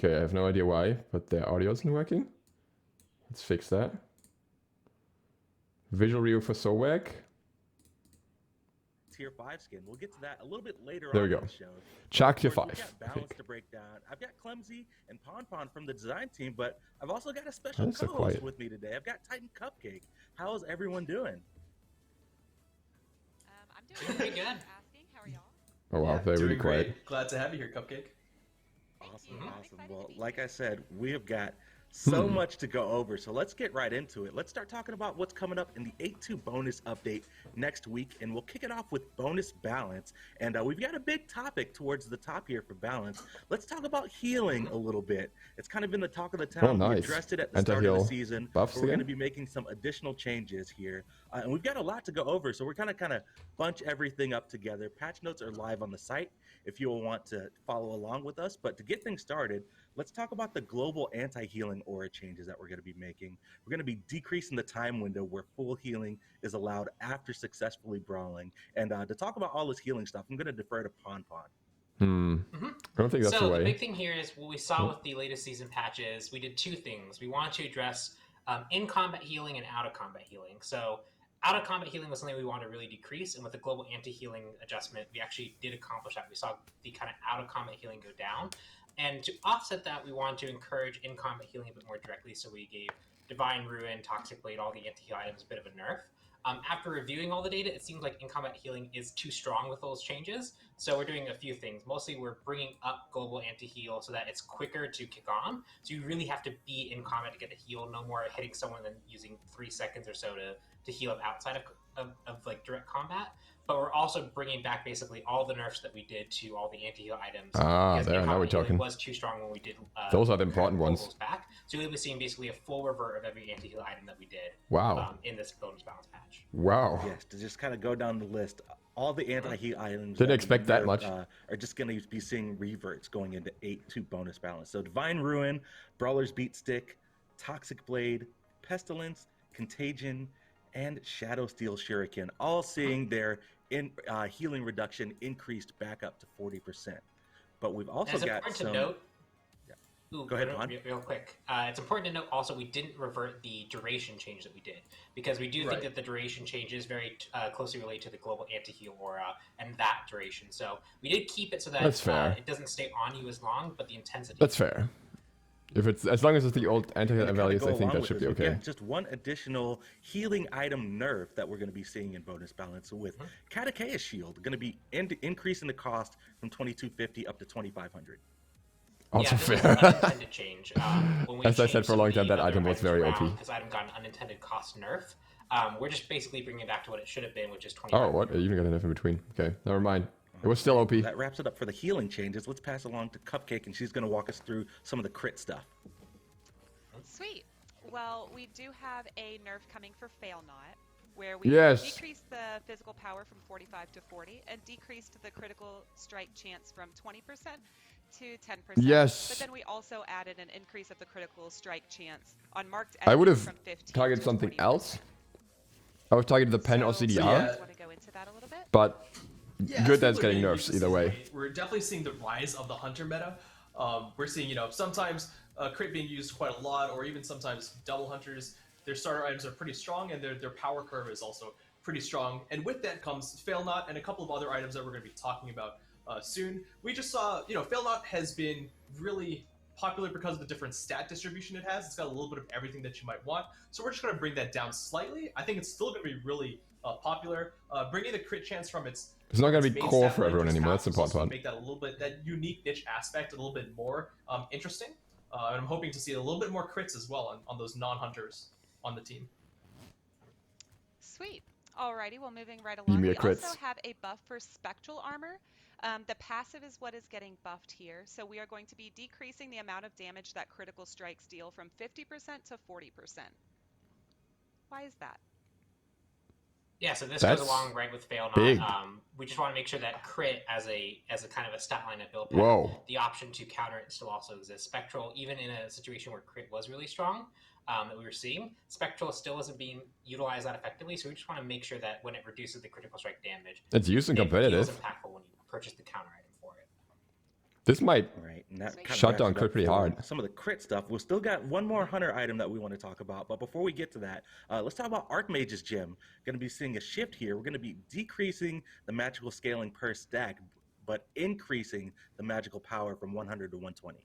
Okay, I have no idea why, but their audio isn't working. Let's fix that. Visual review for SOBEK. Tier 5 skin. We'll get to that a little bit later There on we in go. the show. Chaac tier Of course, 5. We've got balance to break down. I've got Clumsy and Pon from the design team, but I've also got a special That's so co-host quiet. with me today. I've got Titan Cupcake. How is everyone doing? I'm doing pretty good. Asking, how are y'all? Oh wow, Yeah, they're really doing quiet. great. Glad to have you here, Cupcake. Awesome, I'm awesome. excited Well, to be like here. I said, we have got so much to go over, so let's get right into it. Let's start talking about what's coming up in the 8.2 bonus update next week, and we'll kick it off with bonus balance. And we've got a big topic towards the top here for balance. Let's talk about healing a little bit. It's kind of been the talk of the town. Oh, nice. We addressed it at the start of the Anti-heal season. buffs We're going to again? be making some additional changes here, and we've got a lot to go over, so we're kind of bunch everything up together. Patch notes are live on the site if you will want to follow along with us. But to get things started, let's talk about the global anti-healing aura changes that we're going to be making. We're going to be decreasing the time window where full healing is allowed after successfully brawling. And to talk about all this healing stuff, I'm going to defer to Pon. I don't think that's the So way. the big thing here is what we saw with the latest season patches. We did two things. We wanted to address in-combat healing and out-of-combat healing. So out-of-combat healing was something we wanted to really decrease, and with the global anti-healing adjustment, we actually did accomplish that. We saw the kind of out-of-combat healing go down. And to offset that, we wanted to encourage in-combat healing a bit more directly, so we gave Divine Ruin, Toxic Blade, all the anti-heal items a bit of a nerf. After reviewing all the data, it seems like in-combat healing is too strong with those changes, so we're doing a few things. Mostly we're bringing up global anti-heal so that it's quicker to kick on, so you really have to be in combat to get a heal, no more hitting someone and using 3 seconds or so to heal up outside of like direct combat. But we're also bringing back basically all the nerfs that we did to all the anti-heal items. Ah, because there, now we're in-combat healing talking. was too strong when we did Those are the important globals ones. back. So we'll be seeing basically a full revert of every anti-heal item that we did Wow. in this bonus balance patch. Wow. Yes, to just kind of go down the list, all the anti-heal items Didn't that we expect that nerfed, much. Are just going to be seeing reverts going into 8.2 bonus balance. So Divine Ruin, Brawler's Beat Stick, Toxic Blade, Pestilence, Contagion, and Shadow Steel Shuriken, all seeing their healing reduction increased back up to 40%. But we've also It's got important some... to note. Ooh, Go ahead, Juan. real quick. It's important to note also we didn't revert the duration change that we did, because we do think that the duration change is very closely related to the global anti-heal aura and that duration. So we did keep it so that That's fair. It doesn't stay on you as long, but the intensity. That's fair. If it's as long as it's the old anti-heal And to values, kinda I go think along that should with be this, we've okay. got just one additional healing item nerf that we're going to be seeing in bonus balance with Katakeya Shield, going to be increasing the cost from 2250 up to 2500. Also this was fair. an unintended change. When we As I said changed for a long time, some of that the item other was very items OP. around, this item got an unintended cost nerf. We're just basically bringing it back to what it should have been, which is 25. Oh, what? You even got enough in between. Okay, never mind. It was still OP. That wraps it up for the healing changes. Let's pass along to Cupcake, and she's going to walk us through some of the crit stuff. Sweet. Well, we do have a nerf coming for Fail Not, where we Yes. decreased the physical power from 45 to 40 and decreased the critical strike chance from 20% to 10%. Yes. But then we also added an increase of the critical strike chance on marked I would enemies have from 15 targeted to something 20%. else. I would target the pen or So, CDR, yeah. want to go into that a little bit? but Yeah, good that's absolutely. getting You nerfs can either see way. We're definitely seeing the rise of the hunter meta. We're seeing, sometimes crit being used quite a lot, or even sometimes double hunters. Their starter items are pretty strong, and their power curve is also pretty strong. And with that comes Fail Not and a couple of other items that we're going to be talking about soon. We just saw, Fail Not has been really popular because of the different stat distribution it has. It's got a little bit of everything that you might want. So we're just going to bring that down slightly. I think it's still going to be really popular. Bringing the crit chance from its It's not gonna be main core stat for line everyone to its anymore. That's the passives important also part. Make that a little bit, that unique niche aspect a little bit more interesting. And I'm hoping to see a little bit more crits as well on those non-hunters on the team. Sweet. Alrighty, well, moving right Give along, me we a crits. also have a buff for Spectral Armor. The passive is what is getting buffed here, so we are going to be decreasing the amount of damage that critical strikes deal from 50% to 40%. Why is that? Yeah, so this That's goes along right with Fail Not. big. We just want to make sure that crit as a kind of a stat line at build pack, Whoa. the option to counter it still also exists. Spectral, even in a situation where crit was really strong, that we were seeing, Spectral still isn't being utilized that effectively, so we just want to make sure that when it reduces the critical strike damage, It's used in it feels competitive. impactful when you purchase the counter item for it. This might All right, and that kind of shut wraps down it crit up pretty for hard. some of the crit stuff. We've still got one more hunter item that we want to talk about, but before we get to that, let's talk about Archmage's Gem. Going to be seeing a shift here. We're going to be decreasing the magical scaling per stack, but increasing the magical power from 100 to 120.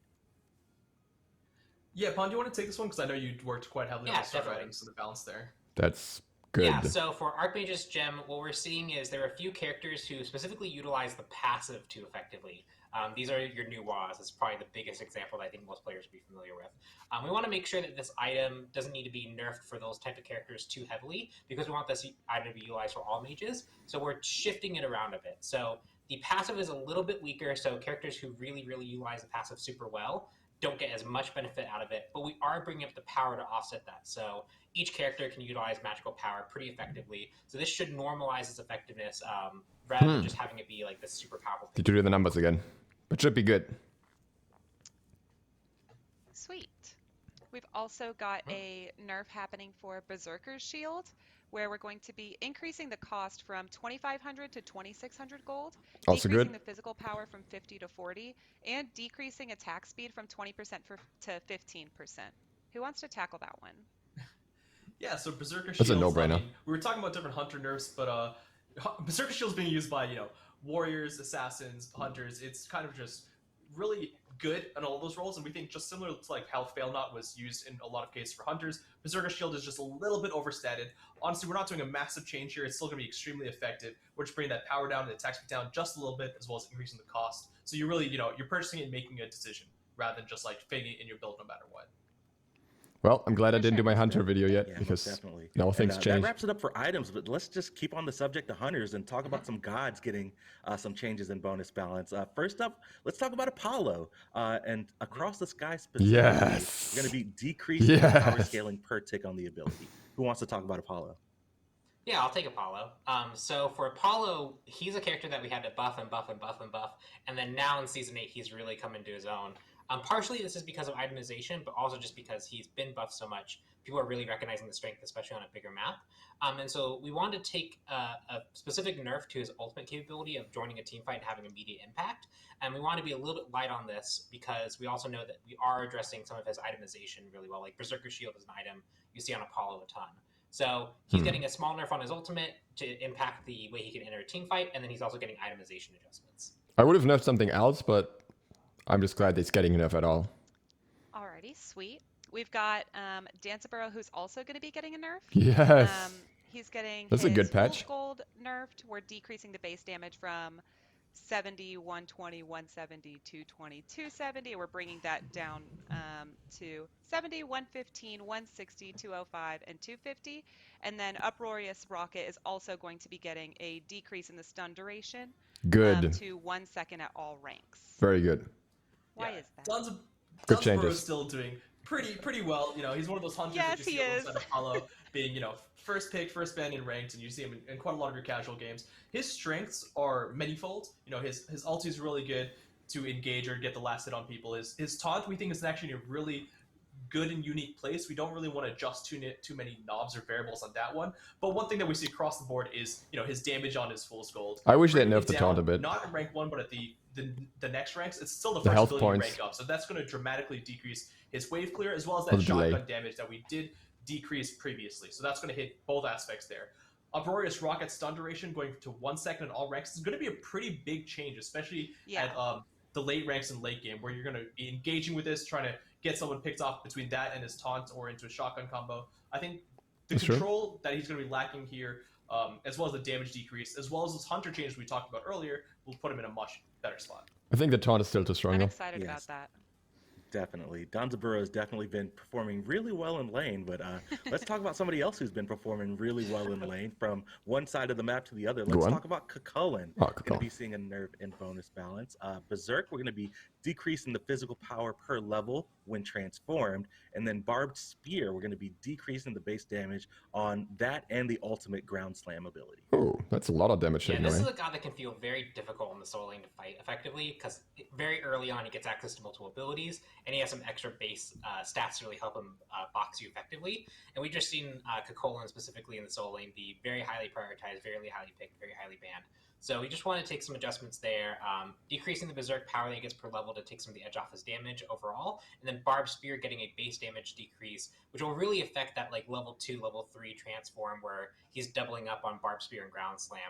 Yeah, Pon, do you want to take this one? Because I know you worked quite heavily on Yeah, the starter definitely. items, so the balance there. That's good. Yeah, so for Archmage's Gem, what we're seeing is there are a few characters who specifically utilize the passive too effectively. These are your new WAs. It's probably the biggest example that I think most players will be familiar with. We want to make sure that this item doesn't need to be nerfed for those type of characters too heavily, because we want this item to be utilized for all mages. So we're shifting it around a bit. So the passive is a little bit weaker, so characters who really, really utilize the passive super well don't get as much benefit out of it, but we are bringing up the power to offset that. So each character can utilize magical power pretty effectively. So this should normalize its effectiveness rather than just having it be like this super powerful thing. Did you do the numbers again? But should be good. Sweet. We've also got a nerf happening for Berserker's Shield, where we're going to be increasing the cost from 2,500 to 2,600 gold, Also decreasing good. the physical power from 50 to 40, and decreasing attack speed from 20% to 15%. Who wants to tackle that one? Yeah, so Berserker That's a Shields, no-brainer. I mean, we were talking about different hunter nerfs, but Berserker Shields being used by, warriors, assassins, hunters, it's kind of just really good in all those roles, and we think just similar to like how Fail Not was used in a lot of cases for hunters, Berserker Shield is just a little bit overstated. Honestly, we're not doing a massive change here. It's still going to be extremely effective. We're just bringing that power down and the attack speed down just a little bit, as well as increasing the cost. So you really, you're purchasing it and making a decision rather than just like fading it in your build no matter what. Well, I'm glad I For didn't do sure. my hunter video yet, Yeah, most because definitely. now And, things that change. wraps it up for items, but let's just keep on the subject of hunters and talk about some gods getting some changes in bonus balance. First up, let's talk about Apollo. And across the sky specifically, Yes. we're going to be decreasing the power Yes. scaling per tick on the ability. Who wants to talk about Apollo? Yeah, I'll take Apollo. So for Apollo, he's a character that we had to buff and buff and buff and buff, and then now in Season 8, he's really come into his own. Partially this is because of itemization, but also just because he's been buffed so much, people are really recognizing the strength, especially on a bigger map. And so we wanted to take a specific nerf to his ultimate capability of joining a team fight and having immediate impact. And we want to be a little bit light on this because we also know that we are addressing some of his itemization really well. Like Berserker Shield is an item you see on Apollo a ton. So he's getting a small nerf on his ultimate to impact the way he can enter a team fight, and then he's also getting itemization adjustments. I would have nerfed something else, but I'm just glad it's getting nerfed at all. Alrighty, sweet. We've got Danzaburou, who's also going to be getting a nerf. Yes. He's getting That's a his good patch. full gold nerfed. We're decreasing the base damage from 70, 120, 170, 220, 270. We're bringing that down to 70, 115, 160, 205, and 250. And then Uproarious Rocket is also going to be getting a decrease in the stun duration Good. to 1 second at all ranks. Very good. Why Yeah. is that? Good Danzaburou changes. is still doing pretty well. He's one of those hunters Yes, that you he see is. alongside Apollo being, first pick, first ban in ranked, and you see him in quite a lot of your casual games. His strengths are manifold. His ulti is really good to engage or get the last hit on people. His taunt, we think, is actually in a really good and unique place. We don't really want to adjust too many knobs or variables on that one. But one thing that we see across the board is, his damage on his full gold. I wish they Bringing nerfed it the down, taunt a bit. Not in rank 1, but at the next ranks, it's still the The first health ability to points. rank up. So that's going to dramatically decrease his wave clear, as well as Or that the delay. shotgun damage that we did decrease previously. So that's going to hit both aspects there. Uproarious Rocket stun duration going to 1 second in all ranks is going to be a pretty big change, especially at the late ranks and late game, where you're going to be engaging with this, trying to get someone picked off between that and his taunt or into a shotgun combo. I think the That's true. control that he's going to be lacking here, as well as the damage decrease, as well as those hunter changes we talked about earlier, will put him in a much better spot. I think the taunt is still too strong I'm though. excited about Yes. that. Definitely. Danzaburou has definitely been performing really well in lane, but let's talk about somebody else who's been performing really well in lane from one side of the map to the other. Let's on. talk about Cucullin. Oh, Going to Cucullin. be seeing a nerf in bonus balance. Berserk, we're going to be decreasing the physical power per level when transformed. And then Barbed Spear, we're going to be decreasing the base damage on that and the ultimate ground slam ability. Oh, that's a lot of damage Yeah, taken this away. is a god that can feel very difficult in the solo lane to fight effectively because very early on he gets access to multiple abilities and he has some extra base stats to really help him box you effectively. And we've just seen Cucullin specifically in the solo lane be very highly prioritized, very highly picked, very highly banned. So we just want to take some adjustments there, decreasing the Berserk power that he gets per level to take some of the edge off his damage overall, and then Barb Spear getting a base damage decrease, which will really affect that like level 2, level 3 transform where he's doubling up on Barb Spear and Ground Slam.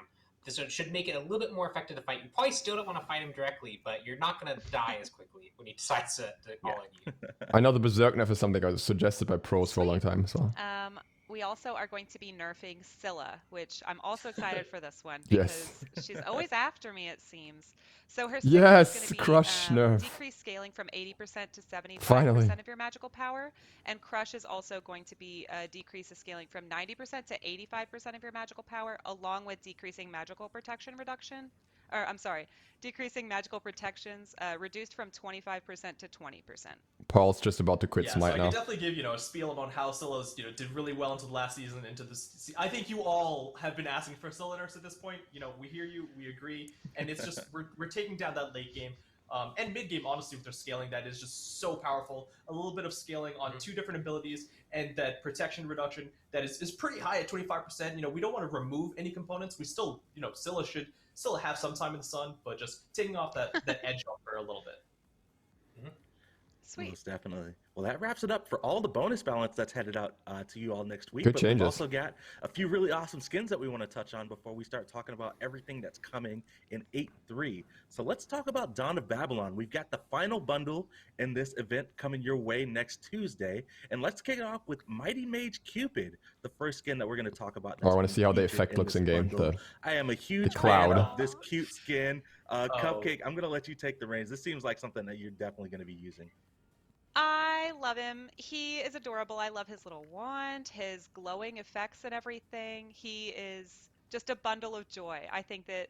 So it should make it a little bit more effective to fight. You probably still don't want to fight him directly, but you're not going to die as quickly when he decides to all in you. I know the Berserk nerf is something I was suggested by pros for a long time. So We also are going to be nerfing Scylla, which I'm also excited for this one Yes. because she's always after me, it seems. So her Yes, is going to be Crush nerf. decreased scaling from 80% to 75% Finally. of your magical power, and Crush is also going to be a decrease of scaling from 90% to 85% of your magical power, along with decreasing magical protection reduction. Or I'm sorry, decreasing magical protections reduced from 25% to 20%. Paul's just about to quit Yeah, Smite so I now. can definitely give a spiel about how Scylla's did really well into the last season, into this. I think you all have been asking for Scylla nerfs at this point. We hear you, we agree, and it's just we're taking down that late game and mid game. Honestly, with their scaling, that is just so powerful. A little bit of scaling on 2 different abilities, and that protection reduction that is pretty high at 25%. We don't want to remove any components. We still, Scylla should still have some time in the sun, but just taking off that edge off her a little bit. Sweet. Most definitely. Well, that wraps it up for all the bonus balance that's headed out to you all next week. Good But changes. we've also got a few really awesome skins that we want to touch on before we start talking about everything that's coming in 8.3. So let's talk about Dawn of Babylon. We've got the final bundle in this event coming your way next Tuesday. And let's kick it off with Mighty Mage Cupid, the first skin that we're going to talk about. Oh, I want to see how the featured effect looks this in game. bundle. I am a huge fan cloud. of this cute skin. Cupcake, I'm going to let you take the reins. This seems like something that you're definitely going to be using. I love him. He is adorable. I love his little wand, his glowing effects and everything. He is just a bundle of joy. I think that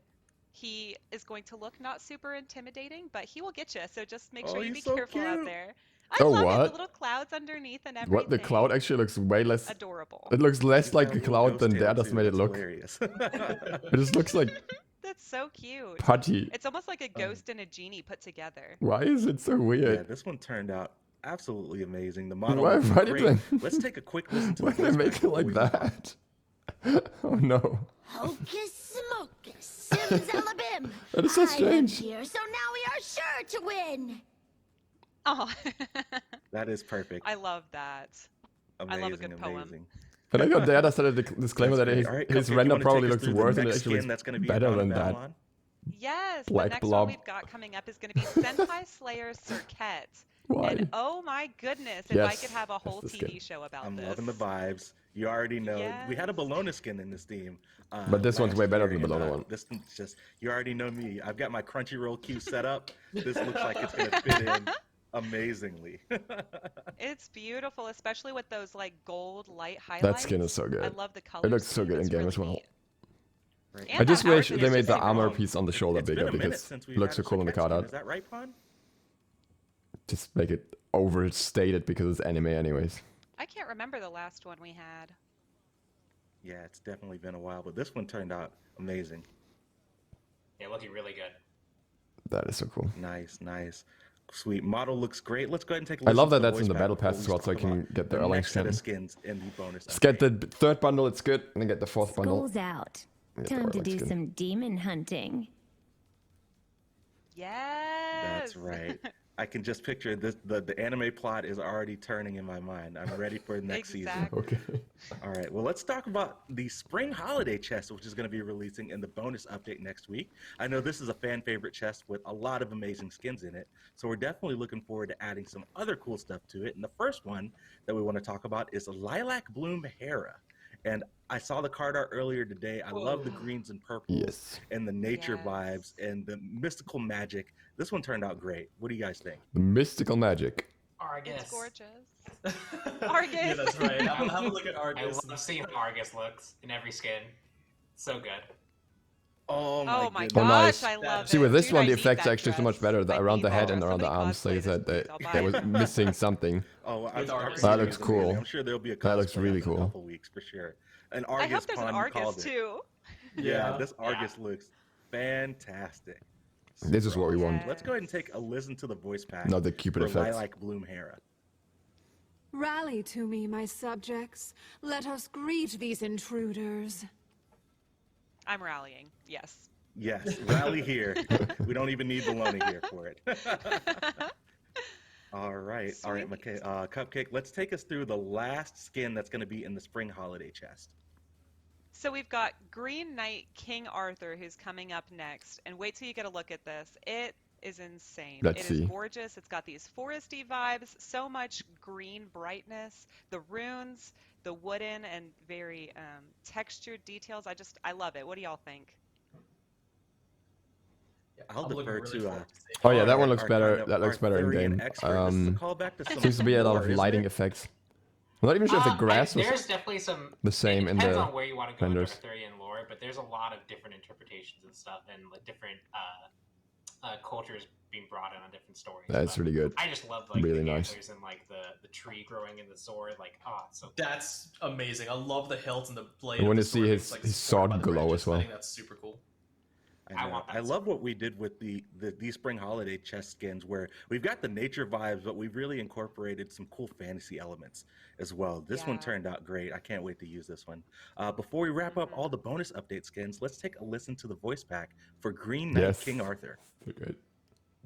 he is going to look not super intimidating, but he will get you. So just make sure you be he's so careful out cute. there. I Oh, love it. what? The little clouds underneath and everything. What? The cloud actually looks way less. Adorable. It looks less He's like got a little cloud ghost than tail, Dados too. made it That's look. hilarious. It just looks like That's so cute. putty. It's almost like a ghost and a genie put together. Why is it so Yeah, weird? this one turned out absolutely amazing. The model Why- looks why did great. they- Let's take a quick listen to Why the did they voice make back it before like we move on. that? Oh no. Hocus smocus, simsalabim. That is so I am strange. here, so now we are sure to win. Oh, That is perfect. I love that. Amazing, love a good poem. amazing. But I got Dados said a disclaimer That's that great. his, All right, his Cupcake, you render wanna probably take us looks through the worse and it next actually skin that's gonna be better Dawn of than that. Babylon? Yes, Black the next blob. one we've got coming up is going to be Senpai Slayer Circuit. Why? And oh my goodness, if I Yes, could have a whole that's the TV skin. show about I'm this. loving the vibes. You already know. We had a Yes. Bologna skin in this team. But this one's last way better year, than the and, Bologna one. This one's just, you already know me. I've got my Crunchyroll queue set up. This looks like it's going to fit in amazingly. It's beautiful, especially with those like gold light highlights. That skin is so good. I love the color. It looks so scheme. good in It's game really as well. neat. Right. And I just that wish power they is made just the super armor long. piece on the shoulder It's been bigger a minute because since it we've looks so had a cool in the Circuit card skin. art. Is that right, Pon? Just make it overstated because it's anime anyways. I can't remember the last one we had. Yeah, it's definitely been a while, but this one turned out amazing. Yeah, looking really good. That is so cool. Nice, nice. Sweet. Model looks great. Let's go ahead and take a I listen love to that the that's in voice the back battle before pass we as well, so I talk can about get the the Erlang next set of skin. skins in the bonus. Let's get update. the third bundle, it's good, and then get the fourth bundle. School's out. Get the Time to Erlang do skin. some demon hunting. Yes. That's right. I can just picture this. The anime plot is already turning in my mind. I'm ready for next season. Exactly. Okay. All right. Well, let's talk about the spring holiday chest, which is going to be releasing in the bonus update next week. I know this is a fan favorite chest with a lot of amazing skins in it. So we're definitely looking forward to adding some other cool stuff to it. And the first one that we want to talk about is Lilac Bloom Hera. And I saw the card art earlier today. I love the greens and purples Yes. and the nature Yes. vibes and the mystical magic. This one turned out great. What do you guys think? The mystical magic. Argus. It's gorgeous. Yeah, that's right. Have a look at I Argus. love seeing how Argus looks in every skin. So good. Oh Oh my goodness. Oh, nice. gosh, I love See, it. with this Dude, one, I the need effects that are actually so dress. much better. I Around the need head that. and around the Somebody arms, like I cosplay said, this, please. I'll buy there it. was missing something. Oh, With Argus. That looks cool. I'm sure there'll be a That looks cosplay really after cool. a couple weeks for sure. And I Argus hope there's an Pond Argus called it. too. Yeah, Yeah. this Argus looks fantastic. This is what we want. Let's go ahead and take a listen to the voice pack Not the Cupid for effects. Lilac Bloom Hera. Rally to me, my subjects. Let us greet these intruders. I'm rallying. Yes. Yes, rally here. We don't even need the Lona here for it. All right, Sweet. okay, Cupcake, let's take us through the last skin that's going to be in the spring holiday chest. So we've got Green Knight King Arthur who's coming up next. And wait till you get a look at this. It is insane. Let's It is see. gorgeous. It's got these foresty vibes, so much green brightness, the runes, the wooden and very textured details. I love it. What do y'all think? Yeah, I'll I'm looking defer really to, forward to seeing Oh it. yeah, that one Our- looks our better. kind of That looks better in Arthurian game. expert. This is a callback to some Seems to be a lot lore, of isn't lighting it? effects. I'm not even sure if the grass was There's definitely some the same it in depends the on where you want to go with renders. Arthurian lore, but there's a lot of different interpretations and stuff, and like different cultures being brought in on different stories. That's But really good. I just love like Really the nice. antlers and like the tree growing in the sword. Like, oh, it's so cool. That's amazing. I love the hilt and the blade. I of want the to see sword. his- It's, like, his supported by sword the glow branches. as well. I think that's super cool. I want that I love what we did with these spring holiday chest skins, where we've got the nature vibes, but we've really incorporated some cool fantasy elements as well. This one Yeah. turned out great. I can't wait to use this one. Before we wrap up all the bonus update skins, let's take a listen to the voice pack for Green Knight Yes. King Arthur. So good.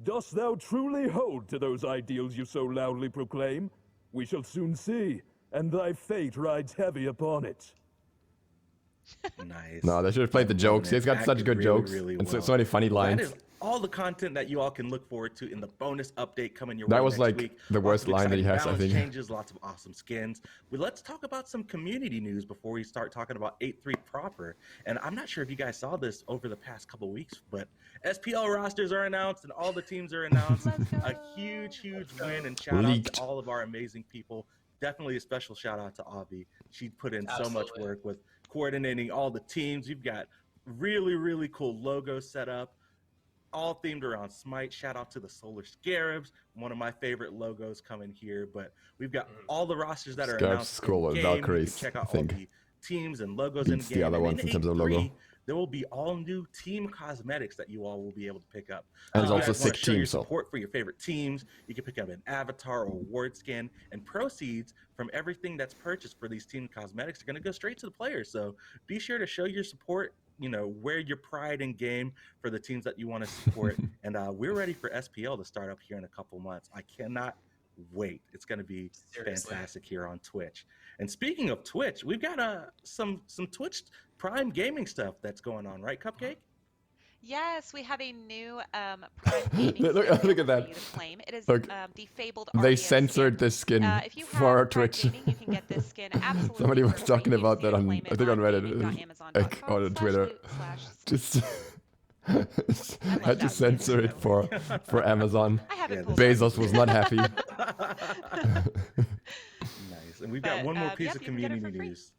Dost thou truly hold to those ideals you so loudly proclaim? We shall soon see, and thy fate rides heavy upon it. Nice. No, they should have played the jokes. He's got such Acted good really, jokes really and so well. many funny Well, that lines. is all the content that you all can look forward to in the bonus update coming your That way was, next like, week. the Lots worst of line that he exciting has, I balance think. changes, lots of awesome skins. Well, let's talk about some community news before we start talking about 8.3 proper. And I'm not sure if you guys saw this over the past couple weeks, but SPL rosters are announced and all the teams are announced. A huge win, and shout out Leaked. to all of our amazing people. Definitely a special shout out to Avi. She put in so much Absolutely. work with coordinating all the teams. You've got really cool logos set up, all themed around Smite. Shout out to the Solar Scarabs, one of my favorite logos coming here. But we've got all the rosters that are Scarabs announced scroll in with game. You can Valkyries, check I out all think. the teams and logos Beats in the game. other And ones in terms of 8.3, logo. there will be all new team cosmetics that you all will be able to pick up. And there's If you also guys wanna 6 show your teams, so support for your favorite teams. You can pick up an avatar or award skin, and proceeds from everything that's purchased for these team cosmetics are going to go straight to the players. So be sure to show your support. Wear your pride in game for the teams that you want to support. And we're ready for SPL to start up here in a couple months. I cannot wait. It's going to be Seriously. fantastic here on Twitch. And speaking of Twitch, we've got some Twitch Prime gaming stuff that's going on, right, Cupcake? Yes, we have a new Prime Gaming Look- skin look at for that. you to claim. It is Look, the fabled They Arbian censored skin. this skin If you have for our Prime Twitch. Gaming, you can get this skin absolutely Somebody was for free. talking You about just that need to on, claim I think on Reddit, gaming.amazon.com or on Twitter. /loot/skin. Just love had to that censor skin, it for Amazon. I haven't Yeah, pulled Bezos was not happy. Nice. And we've got But, one more piece yep, of you can get it community for free. news.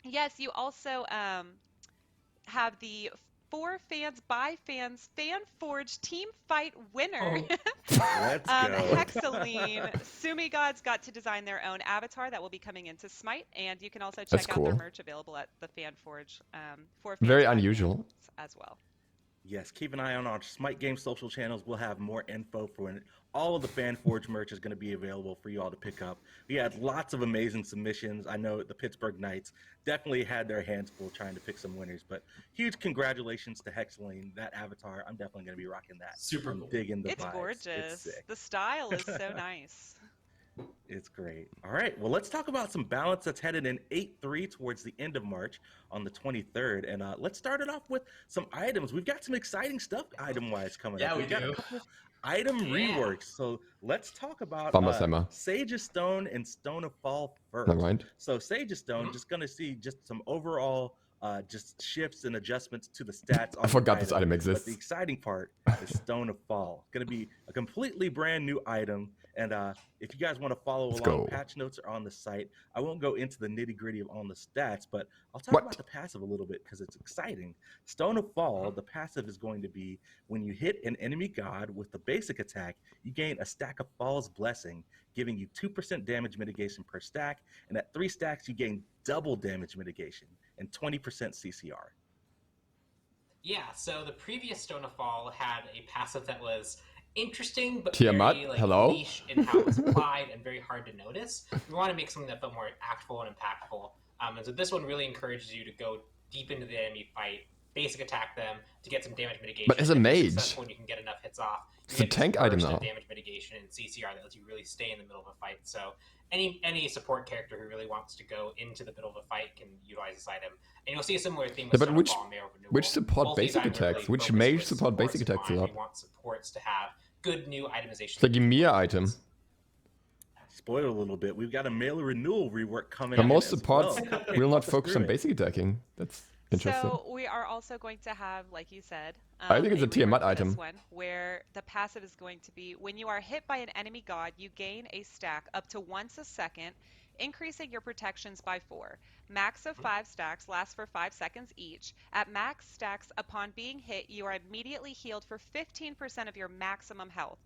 Yes, you also have the For Fans by Fans Fan Forge Team Fight winner. Let's go. Hexaline. Sumi Gods got to design their own avatar that will be coming into Smite, and you can also check That's out their cool. merch available at the Fan Forge. For Fans Very by unusual. Fans as well. Yes, keep an eye on our Smite Game social channels. We'll have more info for when all of the FanForge merch is going to be available for you all to pick up. We had lots of amazing submissions. I know the Pittsburgh Knights definitely had their hands full trying to pick some winners, but huge congratulations to Hexaline. That avatar, I'm definitely going to be rocking that. Super I'm cool. digging the It's vibes. gorgeous. It's sick. The style is so nice. It's great. All right. Well, let's talk about some balance that's headed in 8.3 towards the end of March on the 23rd. And let's start it off with some items. We've got some exciting stuff item-wise coming Yeah, up. we We've got do. a couple item reworks. So let's talk about Vamos, Emma. Sage of Stone and Stone of Fall first. Never mind. So Sage of Stone, just going to see just some overall just shifts and adjustments to the stats. On I forgot the this item But exists. the exciting part is Stone of Fall. Going to be a completely brand new item. And if you guys want to follow Let's along, go. patch notes are on the site. I won't go into the nitty gritty of on the stats, but I'll talk What? about the passive a little bit because it's exciting. Stone of Fall, the passive is going to be when you hit an enemy god with the basic attack, you gain a stack of Fall's Blessing, giving you 2% damage mitigation per stack. And at 3 stacks, you gain double damage mitigation and 20% CCR. Yeah, so the previous Stone of Fall had a passive that was interesting, but Tiamat, very hello? niche in how it was applied and very hard to notice. We want to make something that felt more impactful and impactful. And so this one really encourages you to go deep into the enemy fight, basic attack them to get some damage mitigation. But as a If you're mage, successful and you can get enough hits off, it's a tank item now. Damage mitigation and CCR that lets you really stay in the middle of a fight. So any support character who really wants to go into the middle of a fight can utilize this item. And you'll see a similar theme with but which Stonefall and Mail Renewal. which support Both these basic items are attacks? really Which focused mage with support basic supports attacks in a mind. lot? We want supports to have good new itemization. It's like a Mia item. Spoil a little bit. We've got a Mail Renewal rework coming. But in most as supports well. will not Walk us focus through on it. basic attacking. That's interesting. So we are also going to have, like you said, I think it's a rework Tiamat for this item. one, where the passive is going to be when you are hit by an enemy god, you gain a stack up to once a second, increasing your protections by 4. Max of 5 stacks lasts for 5 seconds each. At max stacks, upon being hit, you are immediately healed for 15% of your maximum health.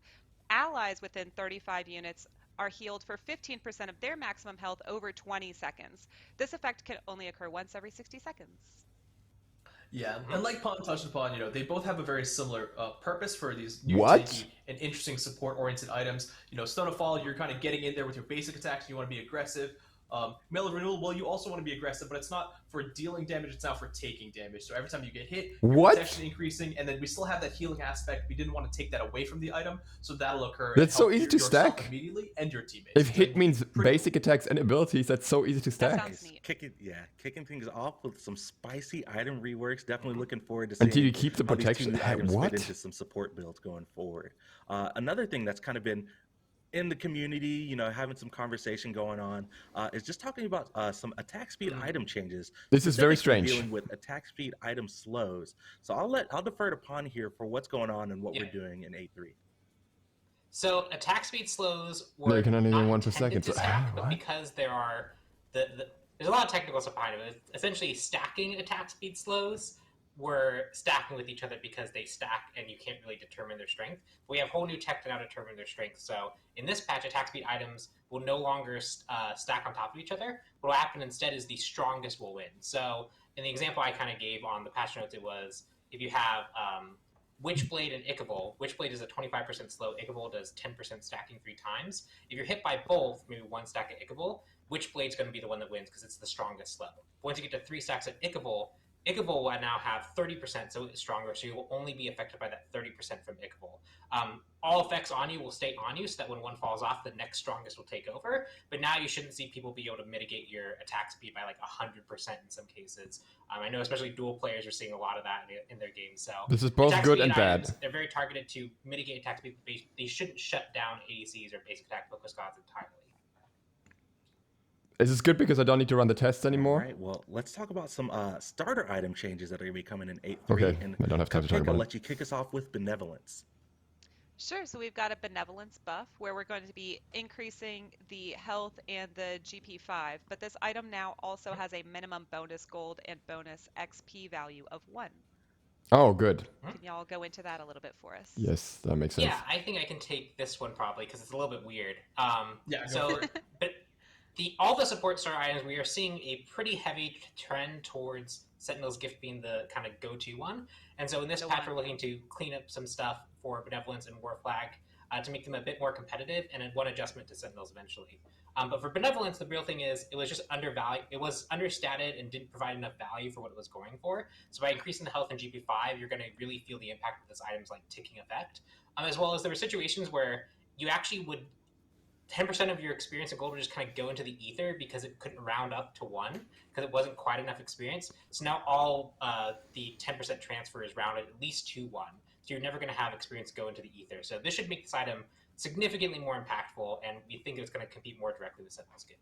Allies within 35 units are healed for 15% of their maximum health over 20 seconds. This effect can only occur once every 60 seconds. Yeah, and like Pon touched upon, they both have a very similar purpose for these new What? tanky and interesting support-oriented items. Stonefall, you're kind of getting in there with your basic attacks, and you want to be aggressive. Mail of Renewal, well, you also want to be aggressive, but it's not for dealing damage, it's now for taking damage. So every time you get hit, your What? protection increasing, and then we still have that healing aspect. We didn't want to take that away from the item, so that'll occur. and That's so help easy to yourself stack. immediately and your teammates. If hit means Pretty basic attacks and abilities, that's so easy to That stack. sounds neat. Kicking things off with some spicy item reworks. Definitely looking forward to seeing Until you keep the how these two protection. new items What? fit into some support builds going forward. Another thing that's kind of been in the community, having some conversation going on, is just talking about some attack speed item changes. This is very specifically strange. Dealing with attack speed item slows. So I'll defer to Pon here for what's going on and what Yeah. we're doing in 8.3. So attack speed slows No, were you can only do not 1 per intended second, to so- stack, but what? because there are there's a lot of technical stuff behind it. It's essentially stacking attack speed slows were stacking with each other because they stack and you can't really determine their strength. We have whole new tech to now determine their strength. So in this patch, attack speed items will no longer stack on top of each other. What will happen instead is the strongest will win. So in the example I kind of gave on the patch notes, it was if you have Witchblade and Ichable. Witchblade is a 25% slow. Ichable does 10% stacking 3 times. If you're hit by both, maybe 1 stack at Ichable, Witchblade's going to be the one that wins because it's the strongest slow. Once you get to 3 stacks at Ichable will now have 30%, so it's stronger, so you will only be affected by that 30% from Ichable. All effects on you will stay on you, so that when one falls off, the next strongest will take over. But now you shouldn't see people be able to mitigate your attack speed by like 100% in some cases. I know especially dual players are seeing a lot of that in their games. So This is both attack good speed and bad. items, they're very targeted to mitigate attack speed. They shouldn't shut down ADCs or basic attack focus gods entirely. Is this good because I don't need to run the tests anymore? All right, well, let's talk about some starter item changes that are going to be coming in 8.3. Okay, and I don't have time to talk Cupcake, about I'll it. let you kick us off with Benevolence. Sure, so we've got a benevolence buff where we're going to be increasing the health and the GP5, but this item now also has a minimum bonus gold and bonus XP value of 1. Oh, good. Can y'all go into that a little bit for us? Yes, that makes sense. Yeah, I think I can take this one probably because it's a little bit weird. Yeah, go so, for it. but all the support star items, we are seeing a pretty heavy trend towards Sentinel's Gift being the kind of go-to one. And so in this patch, we're looking to clean up some stuff for Benevolence and War Flag to make them a bit more competitive, and then one adjustment to Sentinels eventually. But for Benevolence, the real thing is it was just undervalued. It was understated and didn't provide enough value for what it was going for. So by increasing the health in GP5, you're going to really feel the impact of this item's like ticking effect. As well as there were situations where you actually would 10% of your experience in gold would just kind of go into the ether because it couldn't round up to 1 because it wasn't quite enough experience. So now all the 10% transfer is rounded at least to 1. So you're never going to have experience go into the ether. So this should make this item significantly more impactful, and we think it's going to compete more directly with Sentinel's Gift.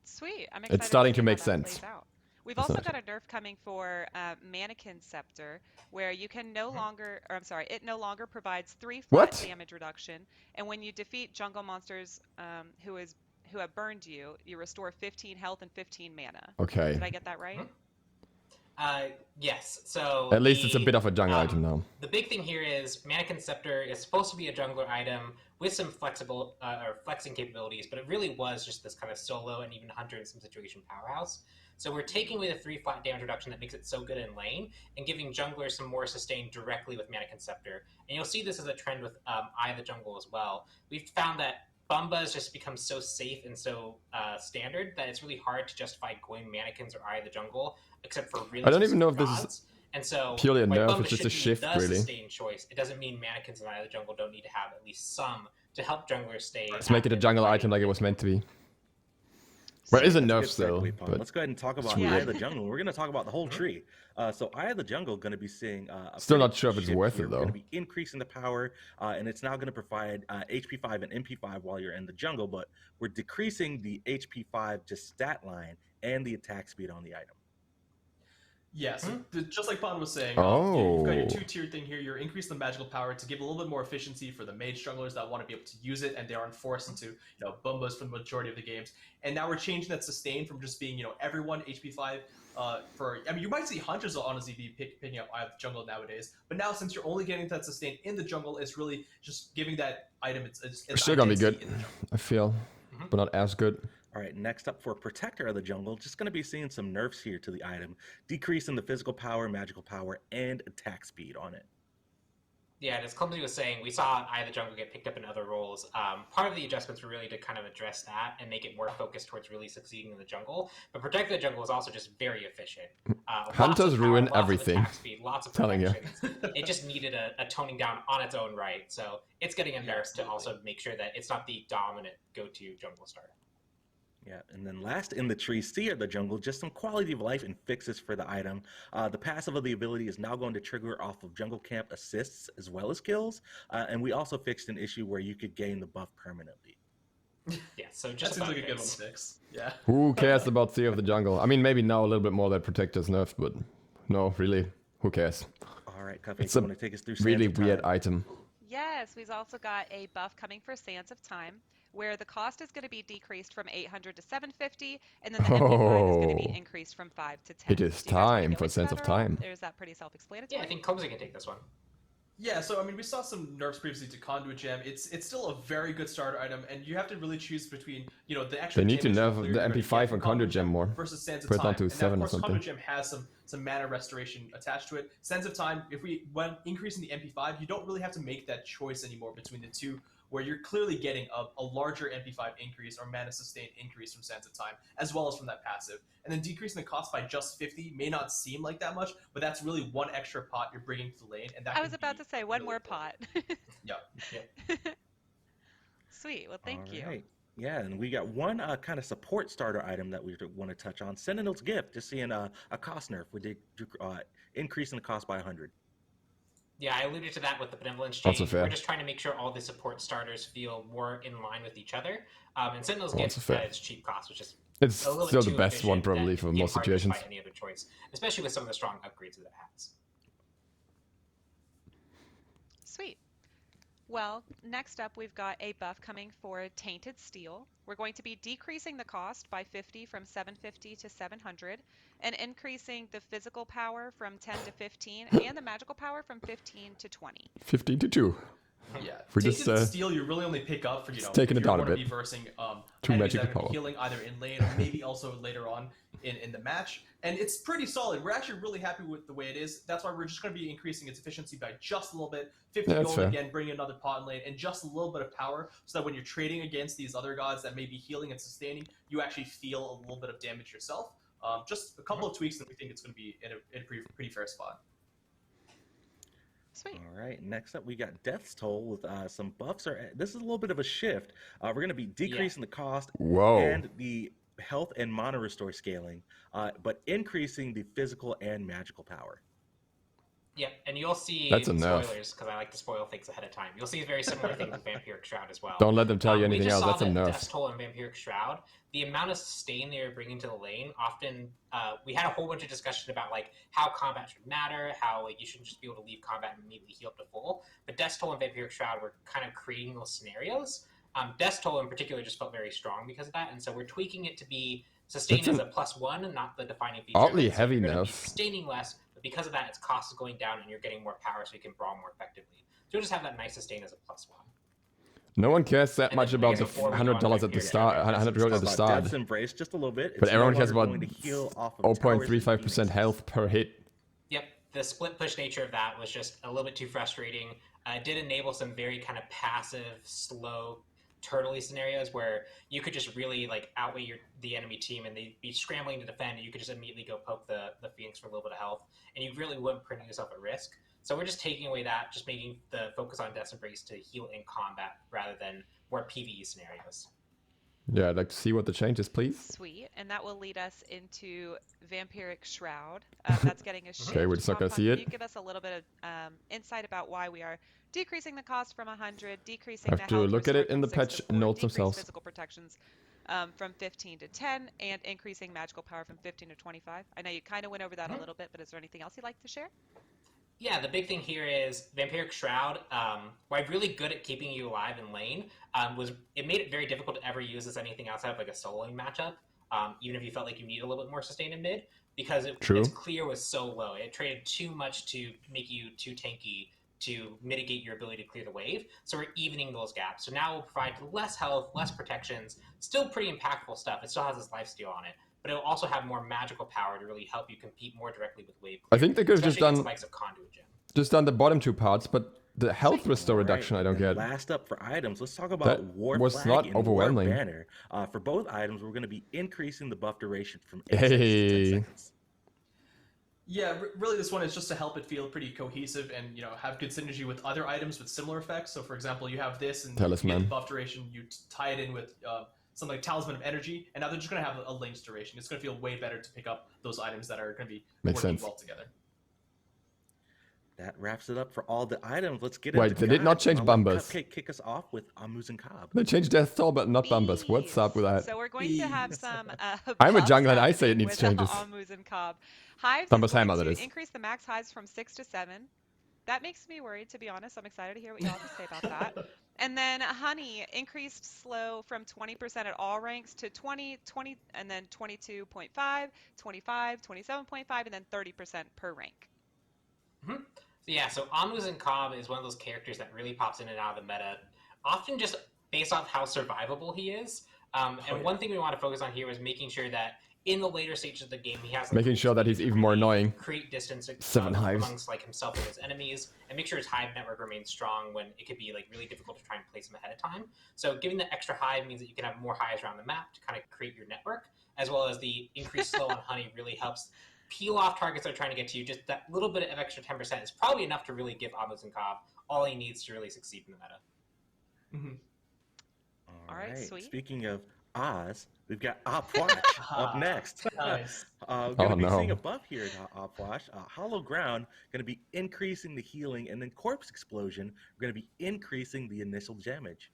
Sweet. I'm excited starting see to how make that sense. plays out. We've That's also nice. got a nerf coming for Mannequin Scepter, where you can no longer, or I'm sorry, it no longer provides 3 flat What? damage reduction, and when you defeat jungle monsters who have burned you, you restore 15 health and 15 mana. Okay. Did I get that right? Yes. So At least it's a bit of a jungle item now. The big thing here is Mannequin Scepter is supposed to be a jungler item with some flexible or flexing capabilities, but it really was just this kind of solo and even hunter in some situation powerhouse. So we're taking away the 3 flat damage reduction that makes it so good in lane and giving junglers some more sustain directly with Mannequin Scepter. And you'll see this as a trend with Eye of the Jungle as well. We've found that Bumba has just become so safe and so standard that it's really hard to justify going mannequins or Eye of the Jungle, except for really I don't even know if specific this is gods. And so, purely a like, nerf, Bumba it's just should a be shift, the really. sustained choice. It doesn't mean mannequins and Eye of the Jungle don't need to have at least some to help junglers stay. Let's make it a active jungle and item like it fighting. was meant to be. Well, it is a That's nerf good still, segue, Paul. but Let's go ahead and talk about weird. Eye of the Jungle. We're going to talk about the whole tree. So Eye of the Jungle going to be seeing a Still pretty not sure if it's shift worth here. it, We're going though. to be increasing the power, and it's now going to provide HP 5 and MP 5 while you're in the jungle, but we're decreasing the HP 5 just stat line and the attack speed on the item. Yeah, so just like Pon was saying, you've got your 2-tier thing here. You're increasing the magical power to give a little bit more efficiency for the mage junglers that want to be able to use it, and they aren't forced into Bumbas for the majority of the games. And now we're changing that sustain from just being everyone HP 5 for. I mean, you might see hunters will honestly be picking up Eye of the Jungle nowadays, but now since you're only getting that sustain in the jungle, it's really just giving that item its still gonna be good, identity in the jungle. I feel, but not as good. All right, next up for Protector of the Jungle, just going to be seeing some nerfs here to the item, decreasing the physical power, magical power, and attack speed on it. Yeah, and as Clumsy was saying, we saw Eye of the Jungle get picked up in other roles. Part of the adjustments were really to kind of address that and make it more focused towards really succeeding in the jungle. But Protect the Jungle was also just very efficient. Hunters ruin everything. Lots of attack speed, lots of Telling you. protections. It just needed a toning down on its own right. So it's getting a nerf to also make sure that it's not the dominant go-to jungle starter. Yeah, and then last in the tree, Seer of the Jungle, just some quality of life and fixes for the item. The passive of the ability is now going to trigger off of Jungle Camp assists as well as kills, and we also fixed an issue where you could gain the buff permanently. Yeah, so That just seems about like a good one fix. to fix. Yeah. Who cares about Seer of the Jungle? I mean, maybe now a little bit more that Protector's nerfed, but no, really, who cares? All right, Cuffy, It's you a want to take us through really Sands of weird Time? item. Yes, we've also got a buff coming for Sands of Time, where the cost is going to be decreased from 800 to 750, and then the MP5 is going to be Oh. increased from 5 to 10. It is Do you guys wanna time go for into Sands that of at all? Time. Or is that pretty self-explanatory? Yeah, I think Clumsy can take this one. Yeah, so I mean, we saw some nerfs previously to Conduit Gem. It's still a very good starter item, and you have to really choose between the extra. They need to damage nerf clear the you're gonna MP5 get on from Conduit Gem more. versus Sands of Put it Time. down to And now, 7 of or course, something. Conduit Gem has some mana restoration attached to it. Sands of Time, when increasing the MP5, you don't really have to make that choice anymore between the two, where you're clearly getting a larger MP5 increase or mana sustain increase from Sands of Time, as well as from that passive. And then decreasing the cost by just 50 may not seem like that much, but that's really one extra pot you're bringing to the lane. And that I was about to say one more pot. Yeah. Sweet. Well, thank you. All right. Yeah, and we got one kind of support starter item that we want to touch on. Sentinel's Gift, just seeing a cost nerf. We did increasing the cost by 100. Yeah, I alluded to that with the Benevolence Also change. fair. We're just trying to make sure all the support starters feel more in line with each other. And Sentinel's Also Gift fair. at its cheap cost, which is It's a little still bit the too best one efficient probably that for it's most hard to situations. justify any other choice, especially with some of the strong upgrades that it has. Sweet. Well, next up, we've got a buff coming for Tainted Steel. We're going to be decreasing the cost by 50 from 750 to 700, and increasing the physical power from 10 to 15, and the magical power from 15 to 20. 15 to 2. Yeah, We Tainted just, Steel you really only pick up for taking if it down you a want to bit. be versing Two enemies magical that are gonna power. be healing either in lane or maybe also later on in the match, and it's pretty solid. We're actually really happy with the way it is. That's why we're just going to be increasing its efficiency by just a little bit. 50 Yeah, that's gold fair. again, bringing another pot in lane, and just a little bit of power, so that when you're trading against these other gods that may be healing and sustaining, you actually feel a little bit of damage yourself. Just a couple of tweaks, and we think it's going to be in a pretty fair spot. Sweet. All right, next up we got Death's Toll with some buffs. This is a little bit of a shift. We're going to be decreasing the cost Whoa. and the health and mana restore scaling, but increasing the physical and magical power. Yep, and you'll see That's enough. spoilers, because I like to spoil things ahead of time. You'll see very similar things with Vampiric Shroud as well. Don't let them tell you We anything just else. saw That's a that nerf. Death's Toll and Vampiric Shroud, the amount of sustain they were bringing to the lane, often, we had a whole bunch of discussion about like how combat should matter, how like you shouldn't just be able to leave combat and immediately heal up to full. But Death's Toll and Vampiric Shroud were kind of creating those scenarios. Death's Toll in particular just felt very strong because of that, and so we're tweaking it to be sustained That's as an a +1 and not the defining feature. oddly So heavy you're gonna be nerf. sustaining less, but because of that, its cost is going down and you're getting more power so you can brawl more effectively. So you'll just have that nice sustain as a +1. No one cares that And much then, about I the guess before we go on $100 at the Vampiric start. Shroud, $100 at the start. Death's Embrace just a little bit. But It's everyone no cares longer about going to heal off of towers and 0.35% phoenixes. health per hit. Yep, the split push nature of that was just a little bit too frustrating. It did enable some very kind of passive, slow turtley scenarios where you could just really like outweigh the enemy team and they'd be scrambling to defend, and you could just immediately go poke the Phoenix for a little bit of health, and you really wouldn't put yourself at risk. So we're just taking away that, just making the focus on Death's Embrace to heal in combat rather than more PvE scenarios. Yeah, I'd like to see what the change is, please. Sweet, and that will lead us into Vampiric Shroud. That's getting a shift. Okay, we're just not gonna see Can it. you give us a little bit of insight about why we are decreasing the cost from 100, decreasing Have the to health look at it restore in the from 6 patch to 4, notes decrease themselves. physical protections from 15 to 10, and increasing magical power from 15 to 25. I know you kind of went over that a little bit, but is there anything else you'd like to share? Yeah, the big thing here is Vampiric Shroud, why really good at keeping you alive in lane, was it made it very difficult to ever use as anything outside of like a soloing matchup, even if you felt like you need a little bit more sustain in mid, because its clear was so low. It traded too much to make you too tanky to mitigate your ability to clear the wave, so we're evening those gaps. So now we'll provide less health, less protections, still pretty impactful stuff. It still has this lifesteal on it, but it'll also have more magical power to really help you compete more directly with wave clear, I think they could have just done the likes of Conduit Gem. Just done the bottom two parts, but the health restore reduction I don't get. Last up for items, let's talk about That War was Flag not and overwhelming. War Banner. For both items, we're going to be increasing the buff duration from 8 Hey. seconds to 10 seconds. Yeah, really, this one is just to help it feel pretty cohesive and have good synergy with other items with similar effects. So, for example, you have this and you get Talisman. the buff duration. You tie it in with something like Talisman of Energy, and now they're just going to have a linked duration. It's going to feel way better to pick up those items that are going to be Makes working sense. well together. That wraps it up for all the items. Let's get Wait, into they did not guides. change I'll let Bombas. Cupcake kick us off with Amuse and Cobb. They changed Death Toll, but not Bombas. What's up with that? So we're going to have some I'm a buffs jungler and I say it happening needs with changes. Amuse and Cobb. Hives Bombas is going Hammer, that to is. increase the max hives from 6 to 7. That makes me worried, to be honest. I'm excited to hear what y'all have to say about that. And then Honey increased slow from 20% at all ranks to 20, and then 22.5, 25, 27.5, and then 30% per rank. Mm-hmm. Yeah, so Amuse and Cobb is one of those characters that really pops in and out of the meta, often just based off how survivable he is. One thing we want to focus on here is making sure that in the later stages of the game, he has Making sure that he's even more annoying. Create distance 7 hives. amongst like himself and his enemies, and make sure his hive network remains strong when it could be like really difficult to try and place him ahead of time. So giving the extra hive means that you can have more hives around the map to kind of create your network, as well as the increased slow on Honey really helps peel off targets that are trying to get to you. Just that little bit of extra 10% is probably enough to really give Amuse and Cobb all he needs to really succeed in the meta. All right, sweet. Speaking of Oz, we've got Aquatic up next. Nice. Going to be seeing a buff here at Aquatic. Hollow Ground going to be increasing the healing, and then Corpse Explosion going to be increasing the initial damage.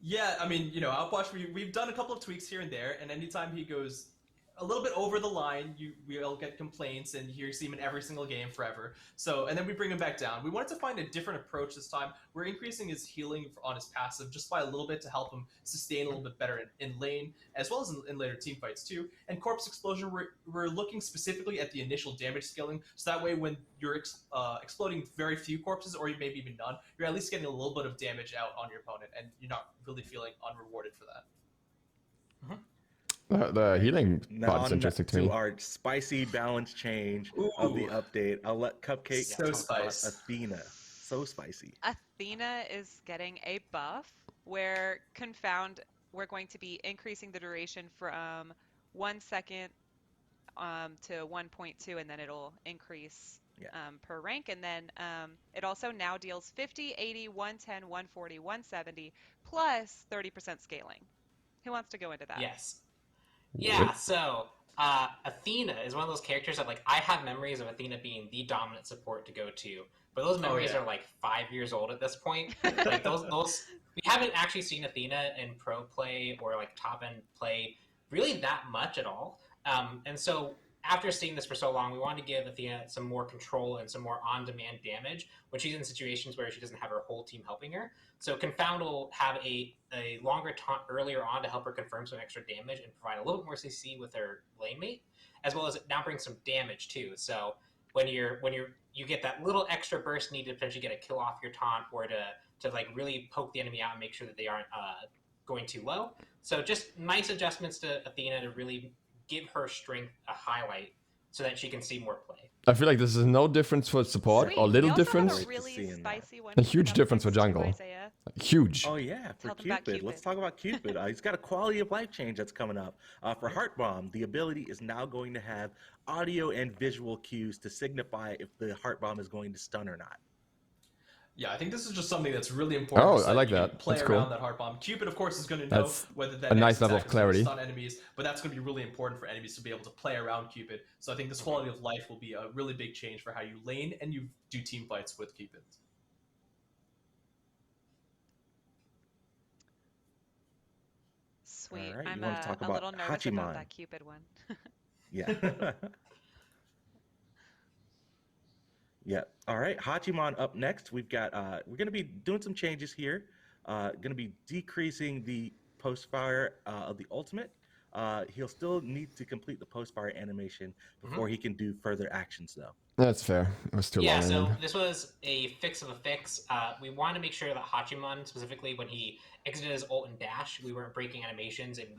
Yeah, I mean, Outwash, we've done a couple of tweaks here and there, and anytime he goes a little bit over the line, we'll get complaints, and you see him in every single game forever. So, and then we bring him back down. We wanted to find a different approach this time. We're increasing his healing on his passive just by a little bit to help him sustain a little bit better in lane, as well as in later team fights too. And Corpse Explosion, we're looking specifically at the initial damage scaling, so that way when you're exploding very few corpses, or maybe even none, you're at least getting a little bit of damage out on your opponent, and you're not really feeling unrewarded for that. The healing part's on interesting to me. Our spicy balance change of the update. I'll let Cupcake talk about Athena. So spicy. Athena is getting a buff where Confound, we're going to be increasing the duration from 1 second to 1.2, and then it'll increase per rank. And then it also now deals 50, 80, 110, 140, 170, plus 30% scaling. Who wants to go into that? Yes. Yeah, so Athena is one of those characters that, like, I have memories of Athena being the dominant support to go to, but those memories are like 5 years old at this point. Like those we haven't actually seen Athena in pro play or like top end play really that much at all. And so after seeing this for so long, we wanted to give Athena some more control and some more on-demand damage when she's in situations where she doesn't have her whole team helping her. So Confound will have a longer taunt earlier on to help her confirm some extra damage and provide a little bit more CC with her lane mate, as well as it now brings some damage too. So when you get that little extra burst needed to potentially get a kill off your taunt, or to like really poke the enemy out and make sure that they aren't going too low. So just nice adjustments to Athena to really give her strength a highlight, so that she can see more play. I feel like this is no difference for support Sweet. or little we also difference. Have a Great to really see in that. spicy one A coming huge up difference for next too, jungle. Isaiah. Huge. Oh yeah, for Tell them about Cupid. Let's talk about Cupid. He's got a quality of life change that's coming up. For Heart Bomb, the ability is now going to have audio and visual cues to signify if the Heart Bomb is going to stun or not. Yeah, I think this is just something that's really important. Oh, so I like you can that. Play That's around cool. that heart bomb. Cupid, of course, is going to know That's whether that a nice next level of attack is gonna clarity. stun enemies, but that's going to be really important for enemies to be able to play around Cupid. So I think this quality of life will be a really big change for how you lane and you do team fights with Cupid. Sweet. All right, I'm you want to talk a about little nervous about Hachiman? that Cupid one. Yeah. Yeah. All right. Hachiman up next. We've got we're gonna be doing some changes here. Gonna be decreasing the post fire of the ultimate. He'll still need to complete the post fire animation before he can do further actions though. That's fair. It was too Yeah, long. so ended. this was a fix of a fix. We want to make sure that Hachiman, specifically when he exited his ult and dash, we weren't breaking animations, and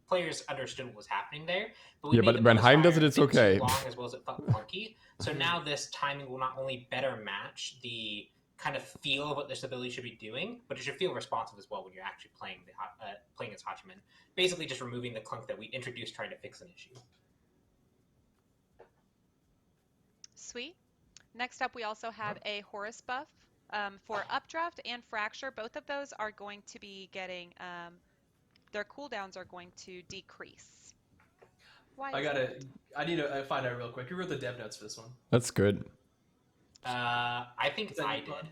players understood what was happening there. But we Yeah, made but the when Heim post-fire does it, it's a bit too okay. long, as well as it felt clunky. So now this timing will not only better match the kind of feel of what this ability should be doing, but it should feel responsive as well when you're actually playing playing as Hachiman. Basically, just removing the clunk that we introduced trying to fix an issue. Sweet. Next up, we also have a Horus buff for Updraft and Fracture. Both of those are going to be getting, their cooldowns are going to decrease. Why I need to find out real quick. Who wrote the dev notes for this one? That's good. I think Is that I you, did. Todd?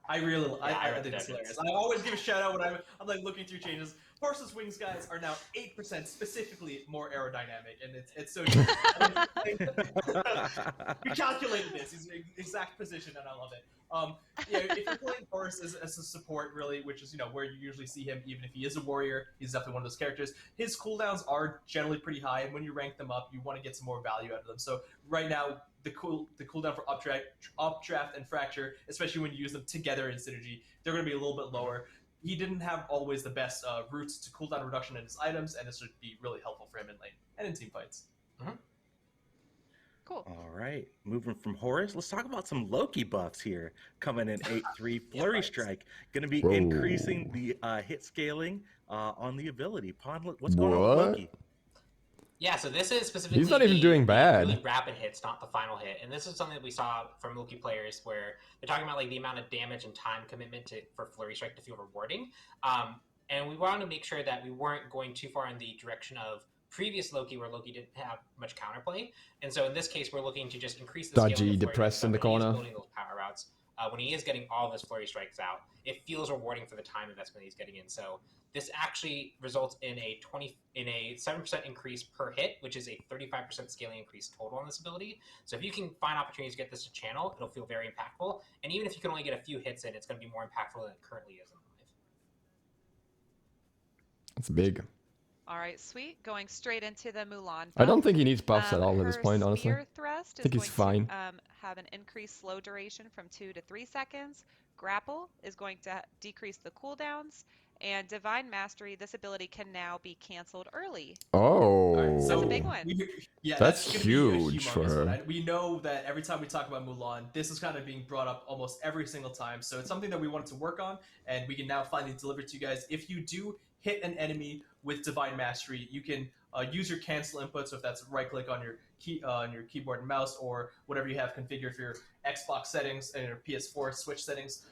I really, I I wrote think the it's dev notes. hilarious. I always give a shout out when I'm like looking through changes. Horse's wings guys are now 8% specifically more aerodynamic, and it's so. We calculated this. He's in exact position, and I love it. Yeah, if you're playing Horus as a support, really, which is where you usually see him, even if he is a warrior, he's definitely one of those characters. His cooldowns are generally pretty high, and when you rank them up, you want to get some more value out of them. So right now, the cooldown for updraft and fracture, especially when you use them together in synergy, they're going to be a little bit lower. He didn't have always the best routes to cooldown reduction in his items, and this would be really helpful for him in lane and in team fights. Cool. All right, moving from Horus, let's talk about some Loki buffs here. Coming in 8-3, Flurry Strike, going to be increasing the hit scaling on the ability. What's going on with Loki? Yeah, so this is specifically He's not even doing the bad. really rapid hits, not the final hit. And this is something that we saw from Loki players where they're talking about like the amount of damage and time commitment for Flurry Strike to feel rewarding. And we wanted to make sure that we weren't going too far in the direction of previous Loki, where Loki didn't have much counterplay. And so in this case, we're looking to just increase the Dodgy, scale of the Flurry depressed in the Strike when he is corner. building those power routes. When he is getting all of his Flurry Strikes out, it feels rewarding for the time investment he's getting in. So this actually results in a 7% increase per hit, which is a 35% scaling increase total on this ability. So if you can find opportunities to get this to channel, it'll feel very impactful. And even if you can only get a few hits in, it's going to be more impactful than it currently is in live. That's big. All right, sweet. Going straight into the Mulan buff. I don't think he needs buffs at all at this point, honestly. Spear thrust I think is he's going fine. to have an increased slow duration from 2 to 3 seconds. Grapple is going to decrease the cooldowns. And Divine Mastery, this ability can now be canceled early. Oh. That's a big one. That's gonna be a huge for humongous her. one. We know that every time we talk about Mulan, this is kind of being brought up almost every single time. So it's something that we wanted to work on, and we can now finally deliver to you guys. If you do hit an enemy with Divine Mastery, you can use your cancel input. So if that's right click on your keyboard and mouse, or whatever you have configured for your Xbox settings and your PS4 Switch settings,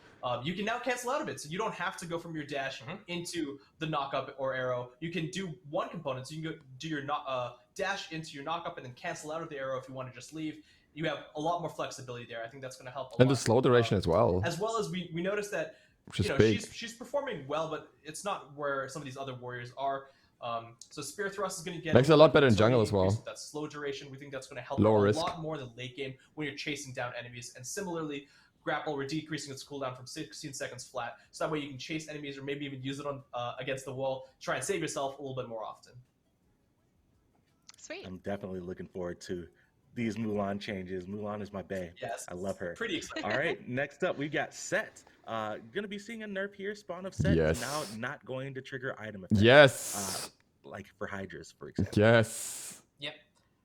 you can now cancel out of it. So you don't have to go from your dash into the knock-up or arrow. You can do one component. So you can go do your dash into your knock-up and then cancel out of the arrow if you want to just leave. You have a lot more flexibility there. I think that's going to help a lot. And the slow duration as well. As well as we noticed that Which is big. she's performing well, but it's not where some of these other warriors are. So Spear Thrust is going to get Makes it a lot better in jungle as well. That slow duration, we think that's going to help Lower a risk. lot more in the late game when you're chasing down enemies. And similarly, Grapple, we're decreasing its cooldown from 16 seconds flat, so that way you can chase enemies or maybe even use it on against the wall, try and save yourself a little bit more often. Sweet. I'm definitely looking forward to these Mulan changes. Mulan is my bae. Yes, I love her. Pretty exciting. All right, next up we got Set. Gonna be seeing a nerf here. Spawn of Set Yes. is now not going to trigger item effects. Yes. Like for Hydras, for example. Yes. Yep.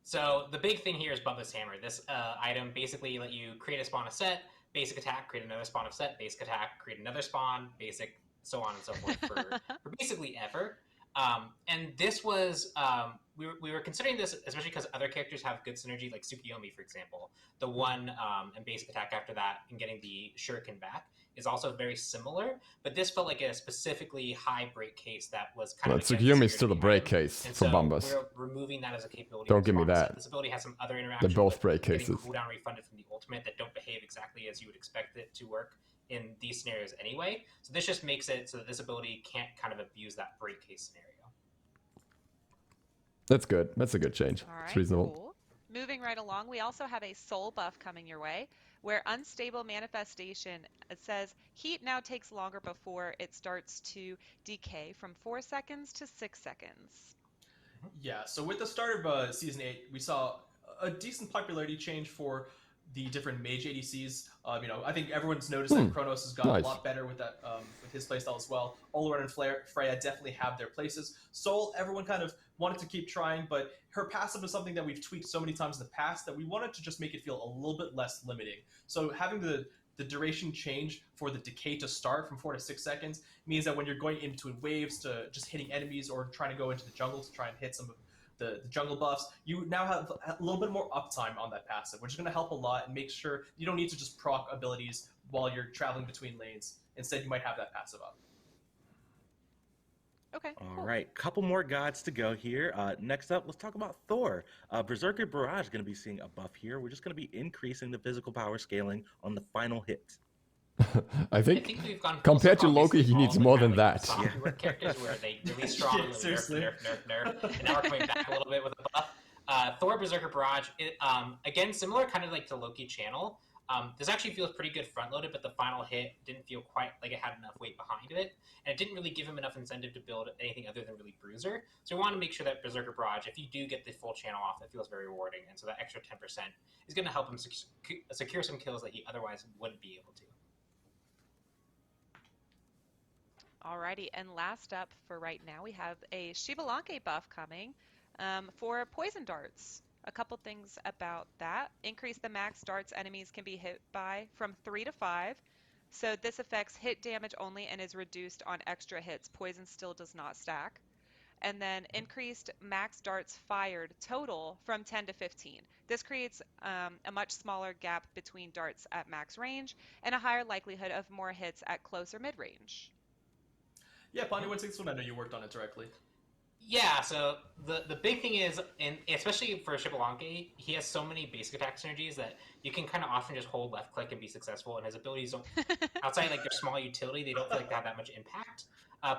So the big thing here is Bumbless Hammer. This item basically let you create a spawn of set, basic attack, create another spawn of set, basic attack, create another spawn, basic, so on and so forth for basically ever. And this was, we were considering this, especially because other characters have good synergy, like Tsukiyomi, for example. The one and basic attack after that and getting the shuriken back is also very similar, but this felt like a specifically high break case that was kind of... Tsukiyomi is still a break case for Bombas. We're removing that as a capability. Don't give me that. This ability has some other interactions. They're both break getting cases. cooldown refunded from the ultimate that don't behave exactly as you would expect it to work in these scenarios anyway. So this just makes it so that this ability can't kind of abuse that break case scenario. That's good. That's a good change. All right, it's reasonable. cool. Moving right along, we also have a soul buff coming your way, where unstable manifestation, it says heat now takes longer before it starts to decay from 4 seconds to 6 seconds. Yeah, so with the start of Season 8, we saw a decent popularity change for the different mage ADCs. I think everyone's noticed that Kronos has gotten a lot better with that, with his playstyle as well. Olorun and Freya definitely have their places. Soul, everyone kind of wanted to keep trying, but her passive is something that we've tweaked so many times in the past that we wanted to just make it feel a little bit less limiting. So having the duration change for the decay to start from 4 to 6 seconds means that when you're going in between waves to just hitting enemies or trying to go into the jungle to try and hit some of the jungle buffs, you now have a little bit more uptime on that passive, which is going to help a lot and make sure you don't need to just proc abilities while you're traveling between lanes. Instead, you might have that passive up. Okay, All right, couple more gods to go here. Next up, let's talk about Thor. Berserker Barrage is going to be seeing a buff here. We're just going to be increasing the physical power scaling on the final hit. I think we've gone compared to Loki, he needs more than that. Characters where they really strong, Yeah, seriously. nerf, and now we're coming back a little bit with a buff. Thor Berserker Barrage, again, similar kind of like to Loki Channel. This actually feels pretty good front-loaded, but the final hit didn't feel quite like it had enough weight behind it, and it didn't really give him enough incentive to build anything other than really Bruiser. So we want to make sure that Berserker Barrage, if you do get the full channel off, it feels very rewarding, and so that extra 10% is going to help him secure some kills that he otherwise wouldn't be able to. Alrighty, and last up for right now, we have a Shivalanke buff coming for poison darts. A couple things about that. Increase the max darts enemies can be hit by from 3 to 5. So this affects hit damage only and is reduced on extra hits. Poison still does not stack. And then increased max darts fired total from 10 to 15. This creates a much smaller gap between darts at max range and a higher likelihood of more hits at close or mid-range. Yeah, Pondy, what's this one? I know you worked on it directly. Yeah, so the big thing is, and especially for Shivalanke, he has so many basic attack synergies that you can kind of often just hold left click and be successful, and his abilities don't, outside like their small utility, they don't feel like they have that much impact.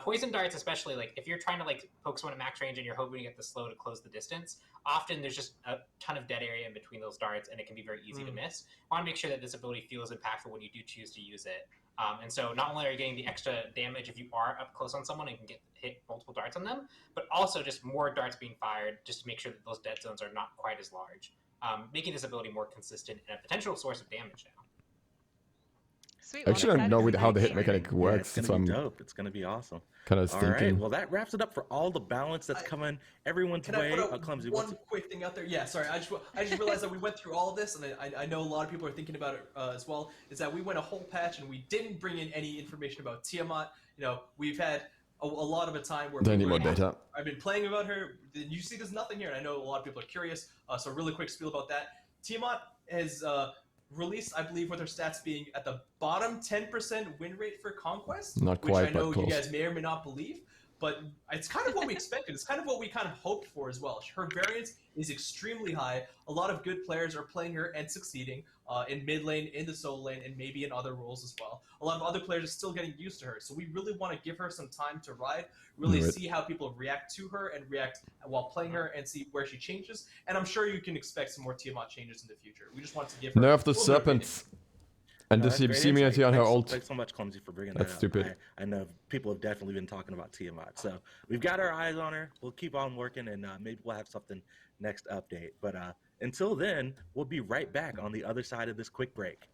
Poison darts, especially, like if you're trying to like poke someone at max range and you're hoping to get the slow to close the distance, often there's just a ton of dead area in between those darts, and it can be very easy to miss. I want to make sure that this ability feels impactful when you do choose to use it. And so not only are you getting the extra damage if you are up close on someone and can hit multiple darts on them, but also just more darts being fired just to make sure that those dead zones are not quite as large, making this ability more consistent and a potential source of damage now. Sweet. I actually don't know how the hit mechanic works. Yeah, it's going to be dope. It's going to be awesome. Kind of All thinking. right, well, that wraps it up for all the balance that's coming everyone's way. Clumsy, one quick thing out there? Yeah, sorry. I just realized that we went through all of this, and I know a lot of people are thinking about it as well, is that we went a whole patch and we didn't bring in any information about Tiamat. We've had a lot of a time where Don't need more data. I've been playing about her. You see there's nothing here, and I know a lot of people are curious, so really quick spiel about that. Tiamat has released, I believe, with her stats being at the bottom 10% win rate for Conquest, Not quite, which I know but close. you guys may or may not believe, but it's kind of what we expected. It's kind of what we kind of hoped for as well. Her variance is extremely high. A lot of good players are playing her and succeeding in mid lane, in the solo lane, and maybe in other roles as well. A lot of other players are still getting used to her, so we really want to give her some time to ride, really see how people react to her and react while playing her and see where she changes. And I'm sure you can expect some more Tiamat changes in the future. We just want to give her Nerf the serpents. And the immunity on her ult. Thanks so much, Clumsy, for bringing That's that up. stupid. I know people have definitely been talking about Tiamat, so we've got our eyes on her. We'll keep on working, and maybe we'll have something next update. But until then, we'll be right back on the other side of this quick break.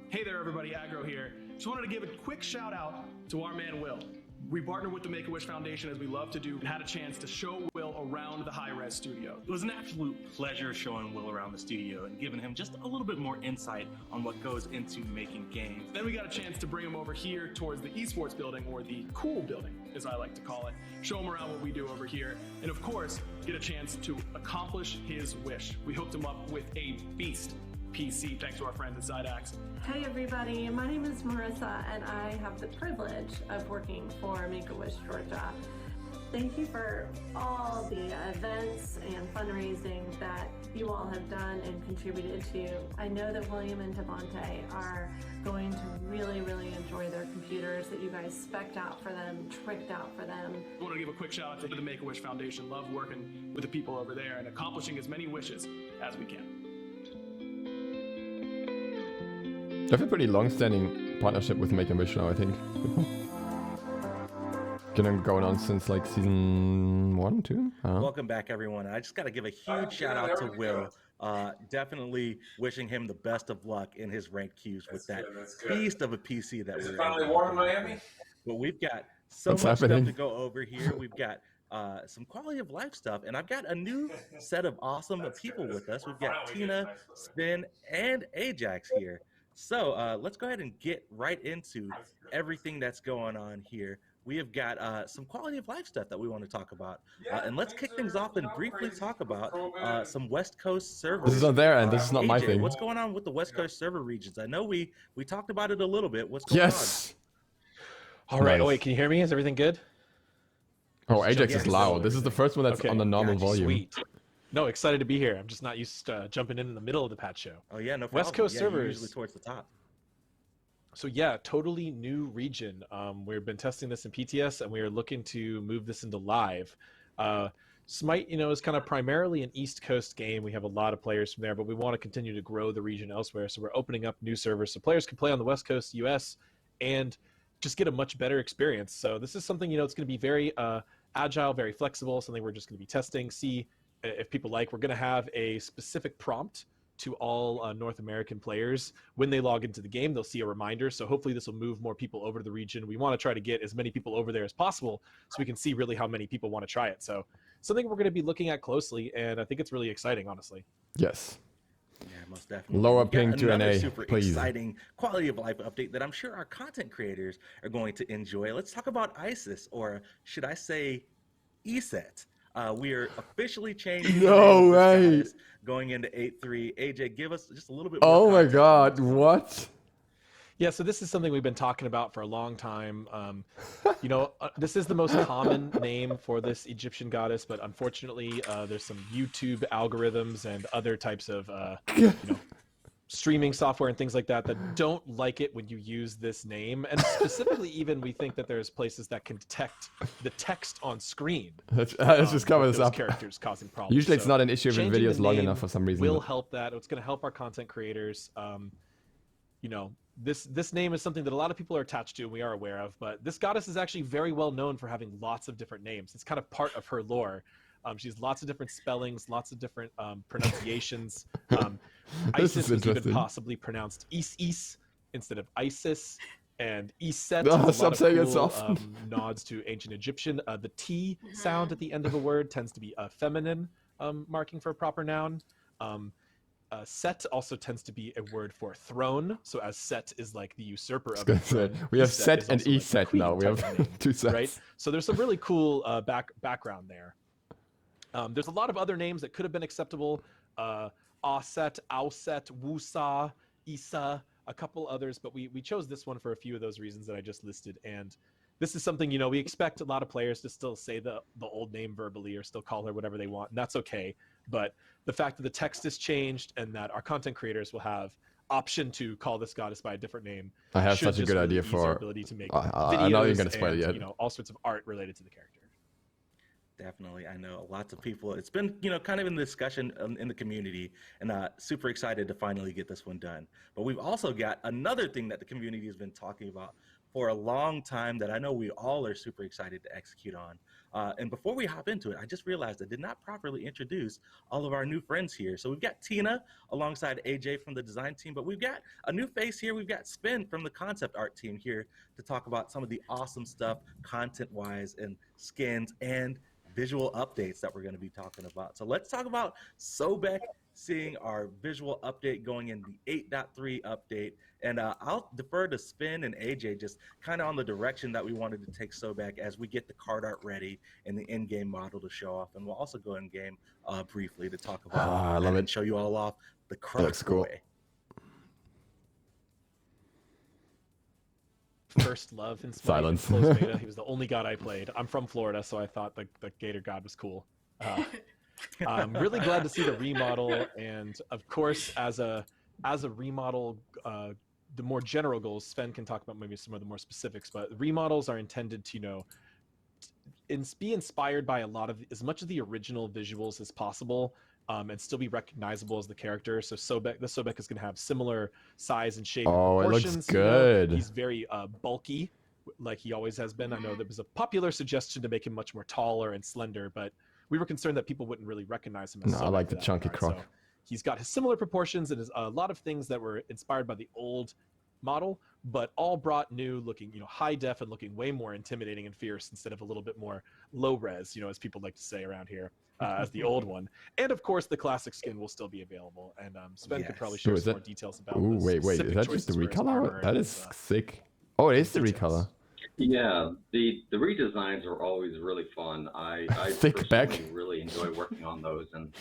Hey there, everybody. Aggro here. Just wanted to give a quick shout out to our man Will. We partnered with the Make-A-Wish Foundation, as we love to do, and had a chance to show Will around the high-res studio. It was an absolute pleasure showing Will around the studio and giving him just a little bit more insight on what goes into making games. Then we got a chance to bring him over here towards the esports building, or the cool building, as I like to call it. Show him around what we do over here, and of course, get a chance to accomplish his wish. We hooked him up with a beast PC, thanks to our friends at Zydax. Hey everybody, my name is Marissa and I have the privilege of working for Make-A-Wish Georgia. Thank you for all the events and fundraising that you all have done and contributed to. I know that William and Devontae are going to really, really enjoy their computers that you guys spec'd out for them, tricked out for them. I want to give a quick shout out to the Make-A-Wish Foundation. Love working with the people over there and accomplishing as many wishes as we can. They have a pretty long-standing partnership with Make-A-Wish now, I think. Going on since like season 1, 2? Welcome back, everyone. I just got to give a huge shout out to Will. Definitely wishing him the best of luck in his ranked queues with that beast of a PC that we're finally warm in Miami. But we've got so much stuff to go over here. We've got some quality of life stuff, and I've got a new set of awesome people with us. We've got Tina, Spin, and Ajax here. So let's go ahead and get right into everything that's going on here. We have got some quality of life stuff that we want to talk about. And let's kick things off and briefly talk about some West Coast servers. This is not there, and this is not my thing. What's going on with the West Coast server regions? I know we talked about it a little bit. What's going on? All right. Oh, wait, can you hear me? Is everything good? Oh, Ajax is loud. This is the first one that's on the normal volume. Sweet. No, excited to be here. I'm just not used to jumping in the middle of the patch show. Oh, yeah, no problem. West Coast servers. Usually towards the top. So yeah, totally new region. We've been testing this in PTS, and we are looking to move this into live. Smite, is kind of primarily an East Coast game. We have a lot of players from there, but we want to continue to grow the region elsewhere. So we're opening up new servers so players can play on the West Coast, US, and just get a much better experience. So this is something, it's going to be very agile, very flexible, something we're just going to be testing, see if people like. We're going to have a specific prompt to all North American players. When they log into the game, they'll see a reminder. So hopefully this will move more people over to the region. We want to try to get as many people over there as possible so we can see really how many people want to try it. So something we're going to be looking at closely, and I think it's really exciting, honestly. Yes. Yeah, most definitely. Lower ping to NA, super please. Exciting quality of life update that I'm sure our content creators are going to enjoy. Let's talk about ISIS, or should I say ESET. We are officially changing. No way. Going into 8.3. AJ, give us just a little bit more. Oh my God, what? Yeah, so this is something we've been talking about for a long time. This is the most common name for this Egyptian goddess, but unfortunately, there's some YouTube algorithms and other types of, streaming software and things like that don't like it when you use this name. And specifically, even we think that there's places that can detect the text on screen. Let's just cover this up. Characters causing problems. Usually it's not an issue if the video is long enough for some reason. Will help that. It's going to help our content creators. This name is something that a lot of people are attached to and we are aware of, but this goddess is actually very well known for having lots of different names. It's kind of part of her lore. She has lots of different spellings, lots of different pronunciations. Isis was even possibly pronounced Is instead of Isis, and Iset. Stop saying it soft. Nods to ancient Egyptian. The T sound at the end of a word tends to be a feminine marking for a proper noun. Set also tends to be a word for throne. So as Set is like the usurper of the throne. We have Set and Eset now. We have two sets. Right? So there's some really cool background there. There's a lot of other names that could have been acceptable. Aset, Auset, Wusa, Isa, a couple others, but we chose this one for a few of those reasons that I just listed. And this is something, we expect a lot of players to still say the old name verbally or still call her whatever they want, and that's okay. But the fact that the text is changed and that our content creators will have option to call this goddess by a different name. I have such a good idea for ability to make videos. I'm not even going to spoil it yet. All sorts of art related to the character. Definitely. I know lots of people. It's been, kind of in the discussion in the community, and super excited to finally get this one done. But we've also got another thing that the community has been talking about for a long time that I know we all are super excited to execute on. And before we hop into it, I just realized I did not properly introduce all of our new friends here. So we've got Tina alongside AJ from the design team, but we've got a new face here. We've got Spin from the concept art team here to talk about some of the awesome stuff content-wise and skins and visual updates that we're going to be talking about. So let's talk about SOBEK seeing our visual update going in the 8.3 update. And I'll defer to Spin and AJ just kind of on the direction that we wanted to take SOBEK as we get the card art ready and the in-game model to show off. And we'll also go in-game briefly to talk about I love and it. show you all off the Croc looks cool. Boy. First love in Smite. Silence. Closed beta. He was the only god I played. I'm from Florida, so I thought the Gator god was cool. I'm really glad to see the remodel, and of course, as a remodel, the more general goals, Sven can talk about maybe some of the more specifics, but remodels are intended to, be inspired by a lot of as much of the original visuals as possible, and still be recognizable as the character. So the SOBEK is going to have similar size and shape. Oh, it proportions. looks good. He's very bulky, like he always has been. I know there was a popular suggestion to make him much more taller and slender, but we were concerned that people wouldn't really recognize him as No, I like the that chunky regard. croc. So he's got his similar proportions and a lot of things that were inspired by the old model, but all brought new looking, high def and looking way more intimidating and fierce instead of a little bit more low res, as people like to say around here, as the old one. And of course, the classic skin will still be available. And Sven could probably share some more details about Ooh, the wait, is specific that just the choices for his armor recolor? That and is his, sick. Oh, it is the details. recolor. Yeah, the redesigns are always really fun. I Thick personally back. really enjoy working on those, and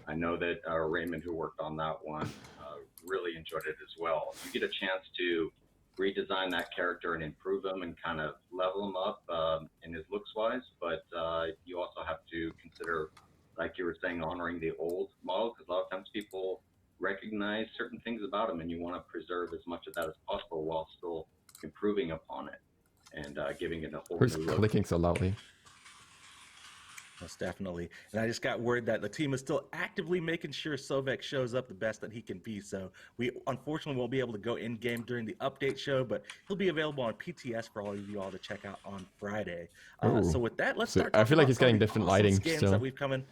I know that Raymond, who worked on that one, really enjoyed it as well. You get a chance to redesign that character and improve him and kind of level him up in his looks wise, but you also have to consider, like you were saying, honoring the old model, because a lot of times people recognize certain things about him and you want to preserve as much of that as possible while still improving upon it and giving it a whole Who's new look. clicking so loudly? Most definitely. And I just got word that the team is still actively making sure SOBEK shows up the best that he can be. So we unfortunately won't be able to go in game during the update show, but he'll be available on PTS for all of you all to check out on Friday. So with that, let's start. I feel like talking he's about getting some of the different awesome lighting skins still. that we've come in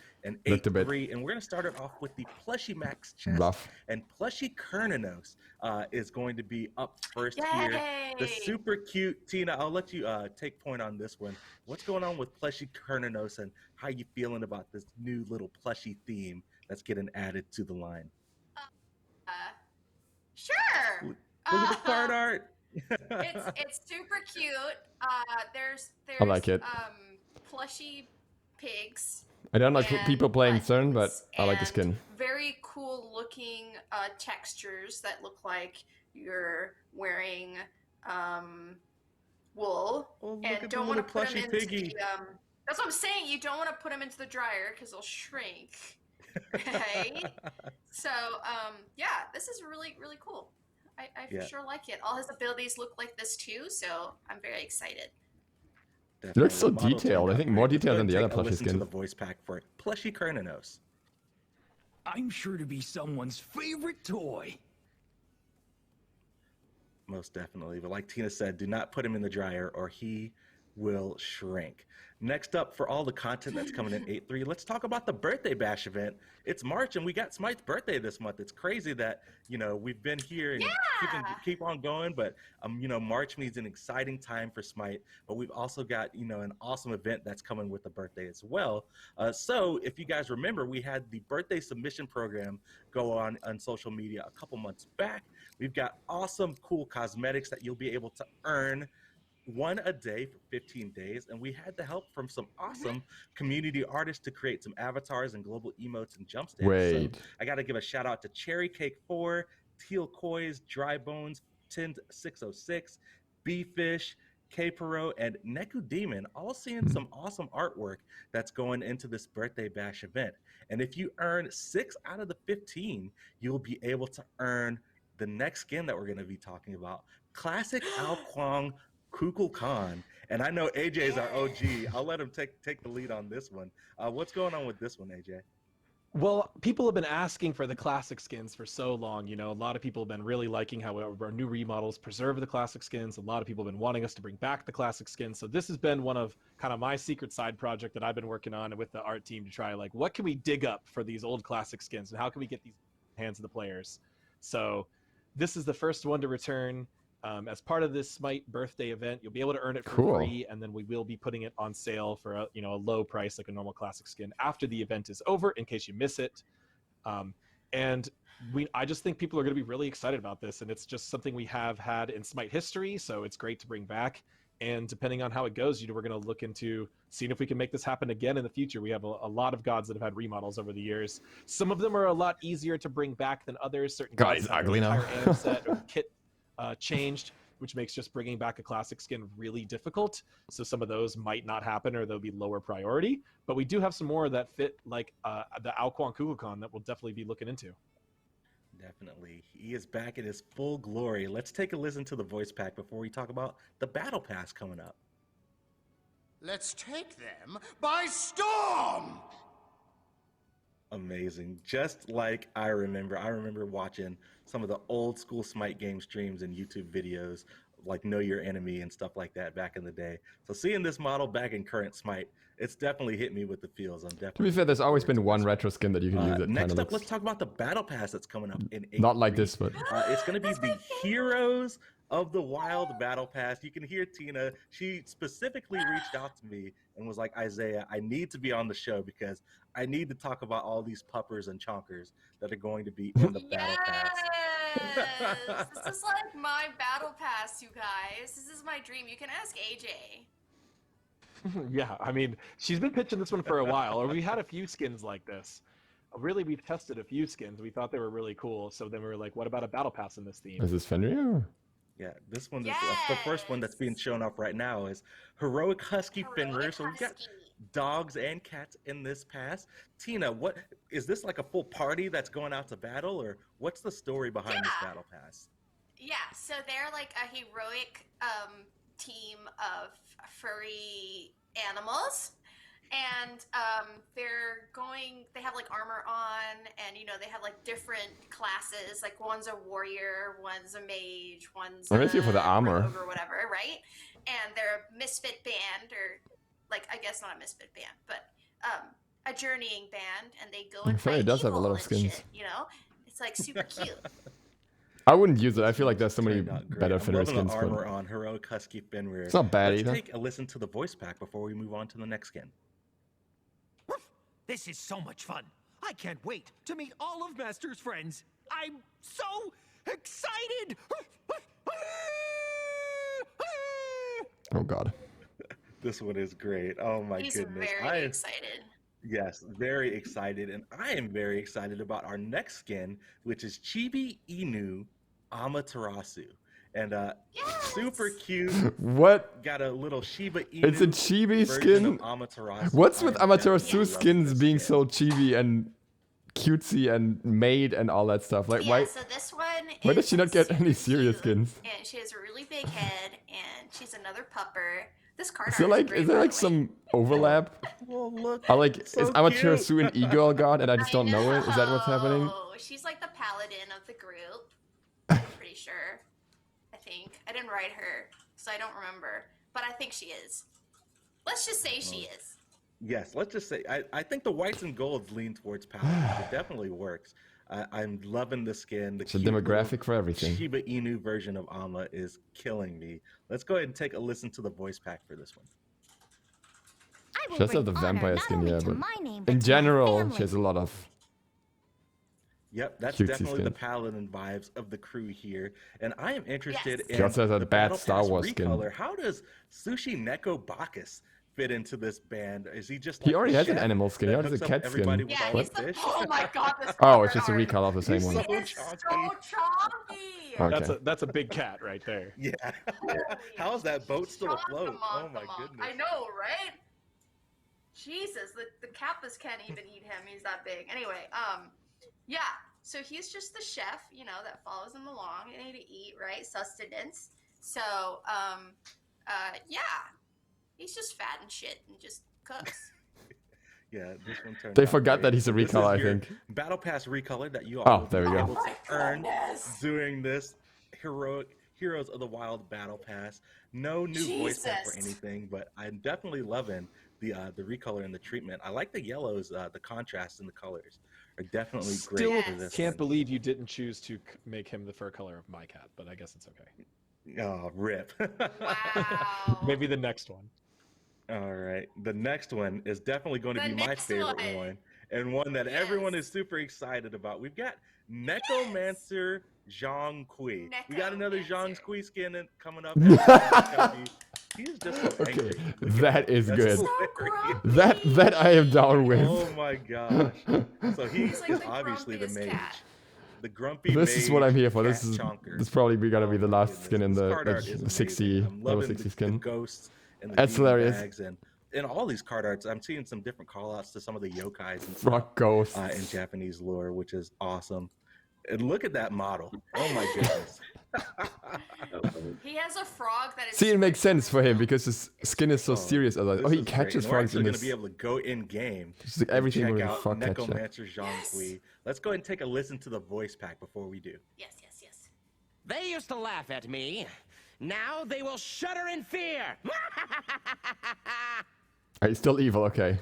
Looked a bit 8.3, and we're going to start it off with the Plushy Max chest. rough. And Plushy Kernanos is going to be up first here. The super cute Tina. I'll let you take point on this one. What's going on with Plushy Kernanos and how you feeling about this new little plushie theme that's getting added to the line? Sure. Look at the card art. it's super cute. There's I like it. Plushy pigs. I don't like and people playing CERN, but I like the and skin. Very cool looking textures that look like you're wearing wool. Oh, look and at the don't want to little put them plushy into piggy. the, that's what I'm saying. You don't want to put them into the dryer because they'll shrink. Right? So yeah, this is really, really cool. I for sure like it. All his abilities look like this too, so I'm very excited. It looks so Model detailed. I turned think out more great. detailed Let's than the go other take a plushie listen to skins. the voice pack for Plushy Kernanos. I'm sure to be someone's favorite toy. Most definitely. But like Tina said, do not put him in the dryer or he will shrink. Next up, for all the content that's coming in 8.3, let's talk about the Birthday Bash event. It's March and we got Smite's birthday this month. It's crazy that, we've been here and keep on going, but, March means an exciting time for Smite, but we've also got, an awesome event that's coming with the birthday as well. So if you guys remember, we had the birthday submission program go on social media a couple months back. We've got awesome, cool cosmetics that you'll be able to earn one a day for 15 days, and we had the help from some awesome community artists to create some avatars and global emotes and jump stamps. Wait. So I got to give a shout out to Cherry Cake 4, Teal Koys, Dry Bones, Tind 606, B-Fish, K-Paro, and Neku Demon, all seeing some awesome artwork that's going into this Birthday Bash event. And if you earn 6 out of the 15, you'll be able to earn the next skin that we're going to be talking about, Classic Ao Kwang Kukul Khan. And I know AJ is our OG. I'll let him take the lead on this one. What's going on with this one, AJ? Well, people have been asking for the classic skins for so long. You know, a lot of people have been really liking how our new remodels preserve the classic skins. A lot of people have been wanting us to bring back the classic skins. So this has been one of kind of my secret side project that I've been working on with the art team to try, like, what can we dig up for these old classic skins and how can we get these in the hands of the players? So this is the first one to return. As part of this Smite birthday event, you'll be able to earn it for free, and then we will be putting it on sale for a low price, like a normal classic skin, after the event is over, in case you miss it. And I just think people are going to be really excited about this, and it's just something we have had in Smite history, so it's great to bring back. And depending on how it goes, we're going to look into seeing if we can make this happen again in the future. We have a lot of gods that have had remodels over the years. Some of them are a lot easier to bring back than others. Certain God, he's ugly now. Set or kit changed, which makes just bringing back a classic skin really difficult. So some of those might not happen, or they'll be lower priority. But we do have some more that fit, like the Alquan Kukulkan, that we'll definitely be looking into. Definitely. He is back in his full glory. Let's take a listen to the voice pack before we talk about the battle pass coming up. Let's take them by storm! Amazing. Just like I remember watching some of the old school Smite game streams and YouTube videos like Know Your Enemy and stuff like that back in the day. So seeing this model back in current Smite, it's definitely hit me with the feels. I'm definitely. To be fair, there's always been one retro skin that you can use. It next up, let's talk about the battle pass that's coming up in April. Not like this, but it's going to be the Heroes of the Wild battle pass. You can hear Tina. She specifically reached out to me and was like, Isaiah, I need to be on the show because I need to talk about all these puppers and chonkers that are going to be in the battle pass. This is like my battle pass, you guys. This is my dream. You can ask AJ. Yeah, I mean, she's been pitching this one for a while, or we had a few skins like this. Really, we've tested a few skins. We thought they were really cool, so then we were like, what about a battle pass in this theme? Is this Fenrir? Yeah, this one is the first one that's being shown off right now is Heroic Husky Fenrir. So we've got dogs and cats in this pass. Tina, what is this, like a full party that's going out to battle, or what's the story behind this battle pass? Yeah, so they're like a heroic team of furry animals, and they have like armor on, and they have like different classes, like one's a warrior, one's a mage, one's I'm for the armor rogue or whatever, right? And they're a misfit band, or like, I guess not a misfit band, but a journeying band, and they go and fight does have a evil lot of and skins. shit, it's like super cute. I wouldn't use it. I feel like there's so many better Fenrir skins. The armor on Heroic Husky Fenrir. It's not bad Let's either. take a listen to the voice pack before we move on to the next skin. This is so much fun. I can't wait to meet all of Master's friends. I'm so excited! Oh God. This one is great. Oh my He's goodness. very excited. Yes, very excited. And I am very excited about our next skin, which is Chibi Inu Amaterasu. And super cute. What? Got a little Shiba Inu. It's a chibi skin? Amaterasu. What's with Amaterasu skins being so chibi and cutesy and made and all that stuff? Like, why? So this one Why does is she not get any serious skins? and she has a really big head, and she's another pupper. This card Is there art like, great, is there by like the way. some overlap? Well, look. I like, so is Amaterasu an e-girl god and I just don't know it? Is that what's happening? Oh, she's like the paladin of the group. I'm pretty sure. I think. I didn't write her, so I don't remember. But I think she is. Let's just say she is. Yes, let's just say, I think the whites and golds lean towards paladin. It definitely works. I'm loving the skin. It's a demographic for everything. Shiba Inu version of Ama is killing me. Let's go ahead and take a listen to the voice pack for this one. She does have the vampire skin, yeah, but in general, she has a lot of. Yep, that's cutesy definitely the skins. paladin vibes of the crew here, and I am interested in She also has a the bad Battle Star Pass Wars skin. recolor. How does Sushi Neko Bacchus fit into this band? Is he just? He like already the has an chef animal skin. He that already has a hooks up cat everybody skin. with Yeah, all he's the the. fish? Oh my god, this Oh, it's cover just a art. recall of the same one. so It's so chunky. Okay. That's a big cat right there. Yeah. How is that boat still afloat? Oh my goodness. I know, right? Jesus, the Kappas can't even eat him. He's that big. Anyway, yeah. So he's just the chef, that follows him along. They need to eat, right? Sustenance. So, yeah. He's just fat and shit and just cooks. Yeah, this one turned They out forgot great. that he's a So this is recolor, I your think. Battle Pass recolor that you Oh, all will there be we go. able to earn doing this heroic Heroes of the Wild Battle Pass. No new voice pack or Jesus. anything, but I'm definitely loving the recolor and the treatment. I like the yellows, the contrast in the colors are definitely great Still for this. can't believe you didn't choose to make him the fur color of my cat, but I guess it's okay. Oh, rip. Wow. Maybe the next one. All right. The next one is definitely going to The be my next favorite one. one, and one that everyone is super excited about. We've got Necromancer Zhang Kui. We got another Zhang Kui skin coming up. He's just so Okay, angry. that is That's good. hilarious. That I am down with. Oh my gosh. So he's like the obviously the grumpiest mage. cat. The grumpy This is what I'm here for. cat This is chonker. probably gonna be the last skin in This the card art is like, 60 amazing. I'm level loving 60 the skin. ghosts and the That's demon hilarious. bags and all these card arts. I'm seeing some different call outs to some of the yokais and Frog stuff ghosts. in Japanese lore, which is awesome. And look at that model. Oh my goodness. He has a frog that is. See, it makes sense for him because his skin is so serious. Otherwise. This Oh, he is great. catches And we're frogs actually in going this. to be able to go in game. Just like and everything check with a out frog catcher. Necromancer Zhang Kui. Let's go ahead and take a listen to the voice pack before we do. Yes, yes, yes. They used to laugh at me. Now they will shudder in fear. He's still evil, okay.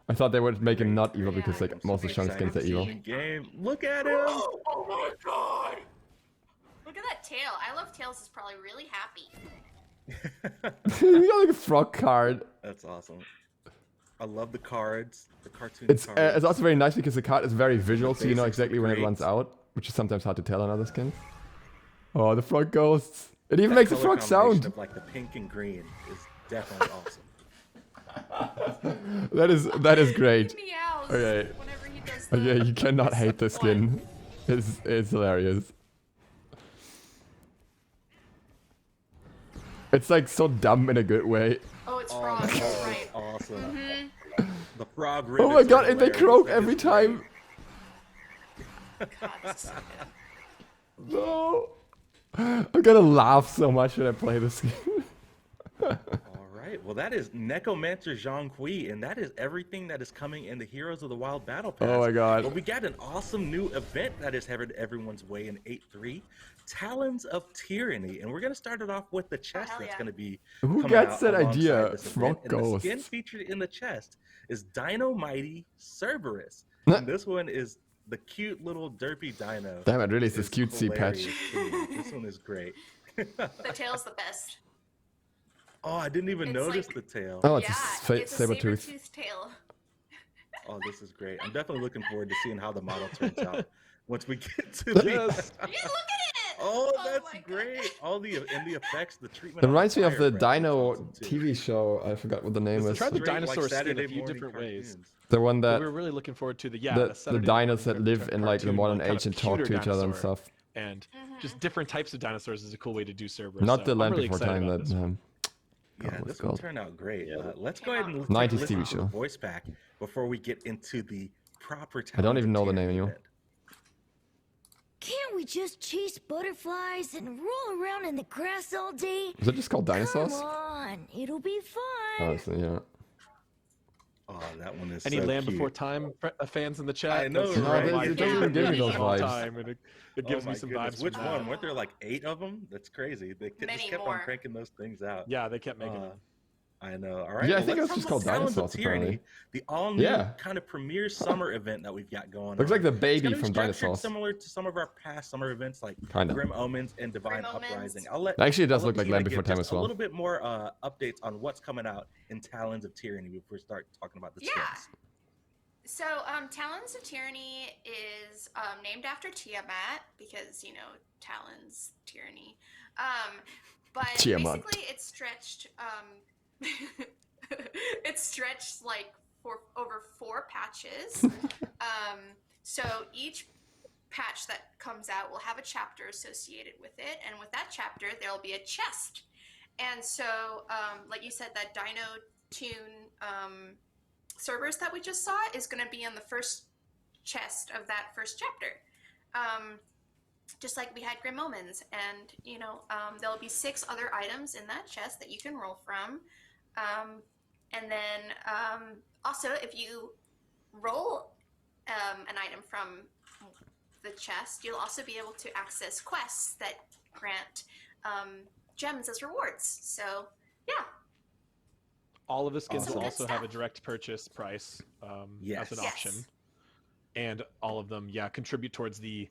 I thought they would make him not evil because like most of Shang skins are evil. Game. Look at him. Oh my god. Look at that tail. I love tails is probably really happy. You got like a frog card. That's awesome. I love the cards, the cartoon It's cards. it's also very nice because the card is very visual, The so you know basics are exactly when it great. runs out, which is sometimes hard to tell on other skins. Oh, the frog ghosts! It even makes a color frog combination sound. Of, like the pink and green is definitely awesome. That is great. Meows Okay. whenever he does Okay, you cannot hate the skin. It's hilarious. It's like so dumb in a good way. Oh, it's frog. That's right. Awesome. Mm-hmm. The frog. Oh my ribbons god, are and they hilarious. croak That every is great. time. God, this is so good. No. I'm gonna laugh so much when I play this game. All right. Well, that is Necromancer Zhang Kui, and that is everything that is coming in the Heroes of the Wild Battle Pass. Oh my god. Well, we got an awesome new event that is headed everyone's way in 8.3, Talons of Tyranny, and we're gonna start it off with the chest hell that's yeah. gonna be. Who coming gets out that alongside idea? this Frog event. And the skin ghosts. featured in the chest is Dino Mighty Cerberus, Nah. and this one is the cute little derpy dino. Damn, it really is this It's cutesy patch. hilarious to me. This one is great. The tail's the best. Oh, I didn't even It's notice like- the tail. Oh, it's Yeah, a it's a saber tooth. saber-toothed tail. Oh, this is great. I'm definitely looking forward to seeing how the model turns out once we get to Yes. the. Yeah, look at it! Oh, Oh that's my great. All the and the effects, the treatment. It on reminds me of the fireflies is Dino awesome, too. TV show. I forgot what the name They is. tried the Great, like dinosaur skin Saturday a few morning different ways. cartoons. The one But that we were really looking forward to the the Saturday dinos morning that live in like the cartoon, modern kind of age and talk cuter to each other and dinosaur. stuff. And just different types of dinosaurs is a cool way to do Cerberus. Not so the I'm Land really Before excited Time about that this one. Yeah, what's this it one called? turned out great. Yeah. Let's go ahead and 90s listen TV to the show. voice pack before we get into the proper. I don't even know the Talons of name Tyranny anymore. event. Can't we just chase butterflies and roll around in the grass all day? Is it just called Dinosaurs? Come on, it'll be fun. Oh, so, yeah. Oh, that one is Any so Land cute. Before Time fans in the chat? I know, That's right? my it doesn't favorite even give me Land those Before vibes. Time, and it gives Oh me my some goodness. vibes. Which from one? that. Weren't there like 8 of them? That's crazy. They Many just kept more. on cranking those things out. Yeah, they kept making them. I know. All right. Yeah, I well, think let's it was just talk called about Talons of Dinosaurs, apparently. Tyranny, the all-new Yeah. kind of premier summer event that we've got going Looks on. like the It's baby gonna be from structured Dinosaurs. similar to some of our past summer events, like Kinda. Grim Omens and Divine Grim Omens. Uprising. I'll let Actually, it does I'll look let like Tina Land give Before Time just as well. A little bit more updates on what's coming out in Talons of Tyranny before we start talking about the skins. Yeah. So, Talons of Tyranny is named after Tiamat because, you know, Talons, Tyranny. But Tiamat. basically it's stretched, it's stretched like for over 4 patches. So each patch that comes out will have a chapter associated with it. And with that chapter, there'll be a chest. And so, like you said, that Dino Tune Cerberus that we just saw is going to be on the first chest of that first chapter. Just like we had Grim Omens. And, you know, there'll be 6 other items in that chest that you can roll from. And then Also, if you roll an item from the chest, you'll also be able to access quests that grant gems as rewards. So, yeah. All of the skins Awesome. will also Good have a stuff. direct purchase price Yes. as an option. And all of them, contribute towards the